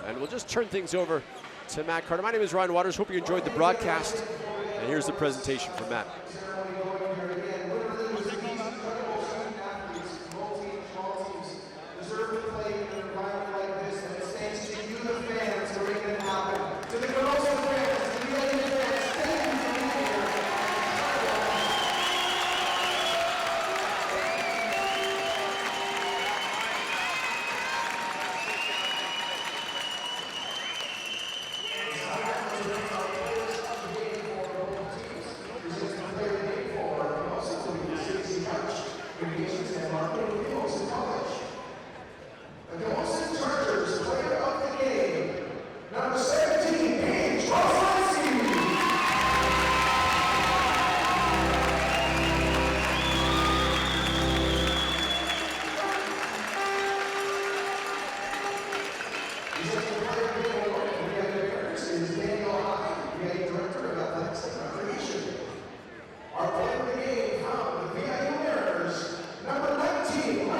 And we'll just turn things over to Matt Carter. My name is Ryan Waters. Hope you enjoyed the broadcast. And here's the presentation from Matt. The Camosun Chargers player of the game, number 17, Paige Rossi. Our player of the game from the VIU Mariners, number 19,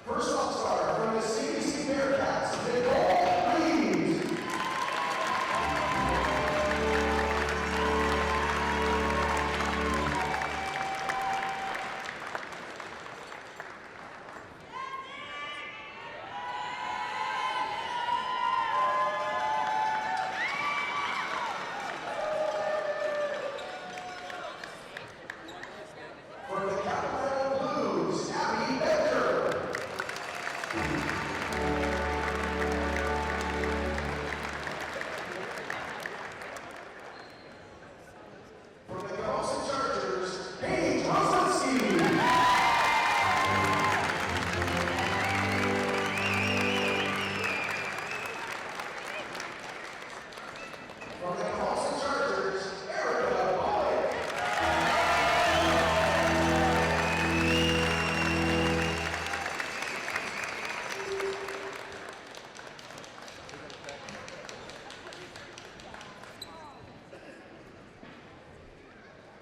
First all-star from the CBC Bearcats, Nicole Reed. From the Colorado Blues, Abby Becker. From the Camosun Chargers, Paige Rossi. From the Camosun Chargers, Erica Pollock.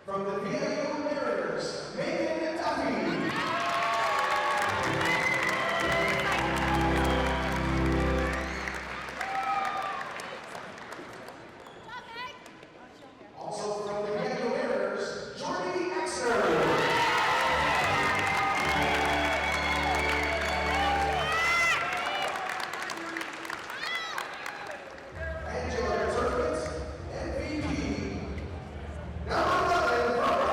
From the VIU Mariners, Megan Duffy. Also from the VIU Mariners, Jordy Exner. Angela Tournament, MVP. Number 11 from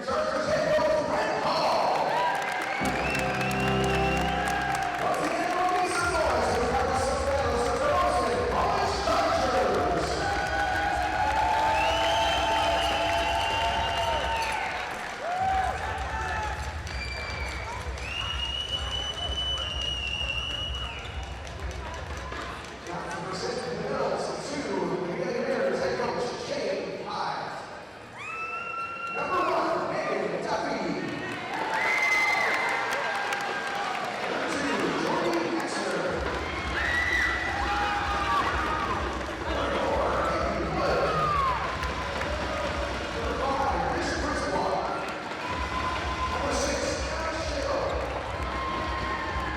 Chargers head coach Brent Hall. Once again, we'll make some noise with the Camosun Chargers. In the middle, to the VIU Mariners head coach Shane High. Number 1, Megan Duffy. Number 2, Jordy Exner. Number 4, Amy Wood. Number 5, Chris Griswold. Number 6, Anna Schill.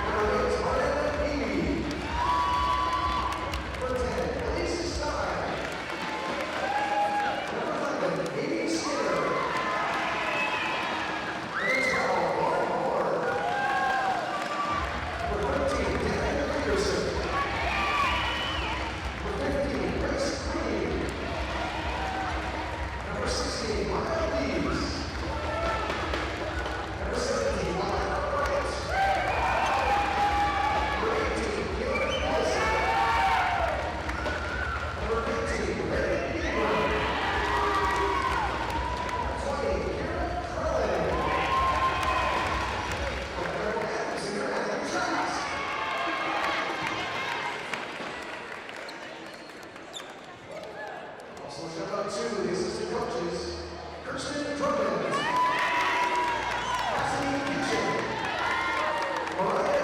Number 8, Miranda Beebe. Number 10, Elise Stein. Number 11, Amy Skinner. Number 12, Lauren Moore. Number 13, Dan Peterson. Number 15, Grace Green. Number 16, Lyle Lees. Number 17, Lyle Wright. Number 18, Caleb Wilson. Number 18, Brandon Bieber. Number 20, Karen Curlin. Number 11, Singer Anthony Travis. Also shout out to the assistant coaches, Kirsten Drummond, Cassidy Kitchen, Mariah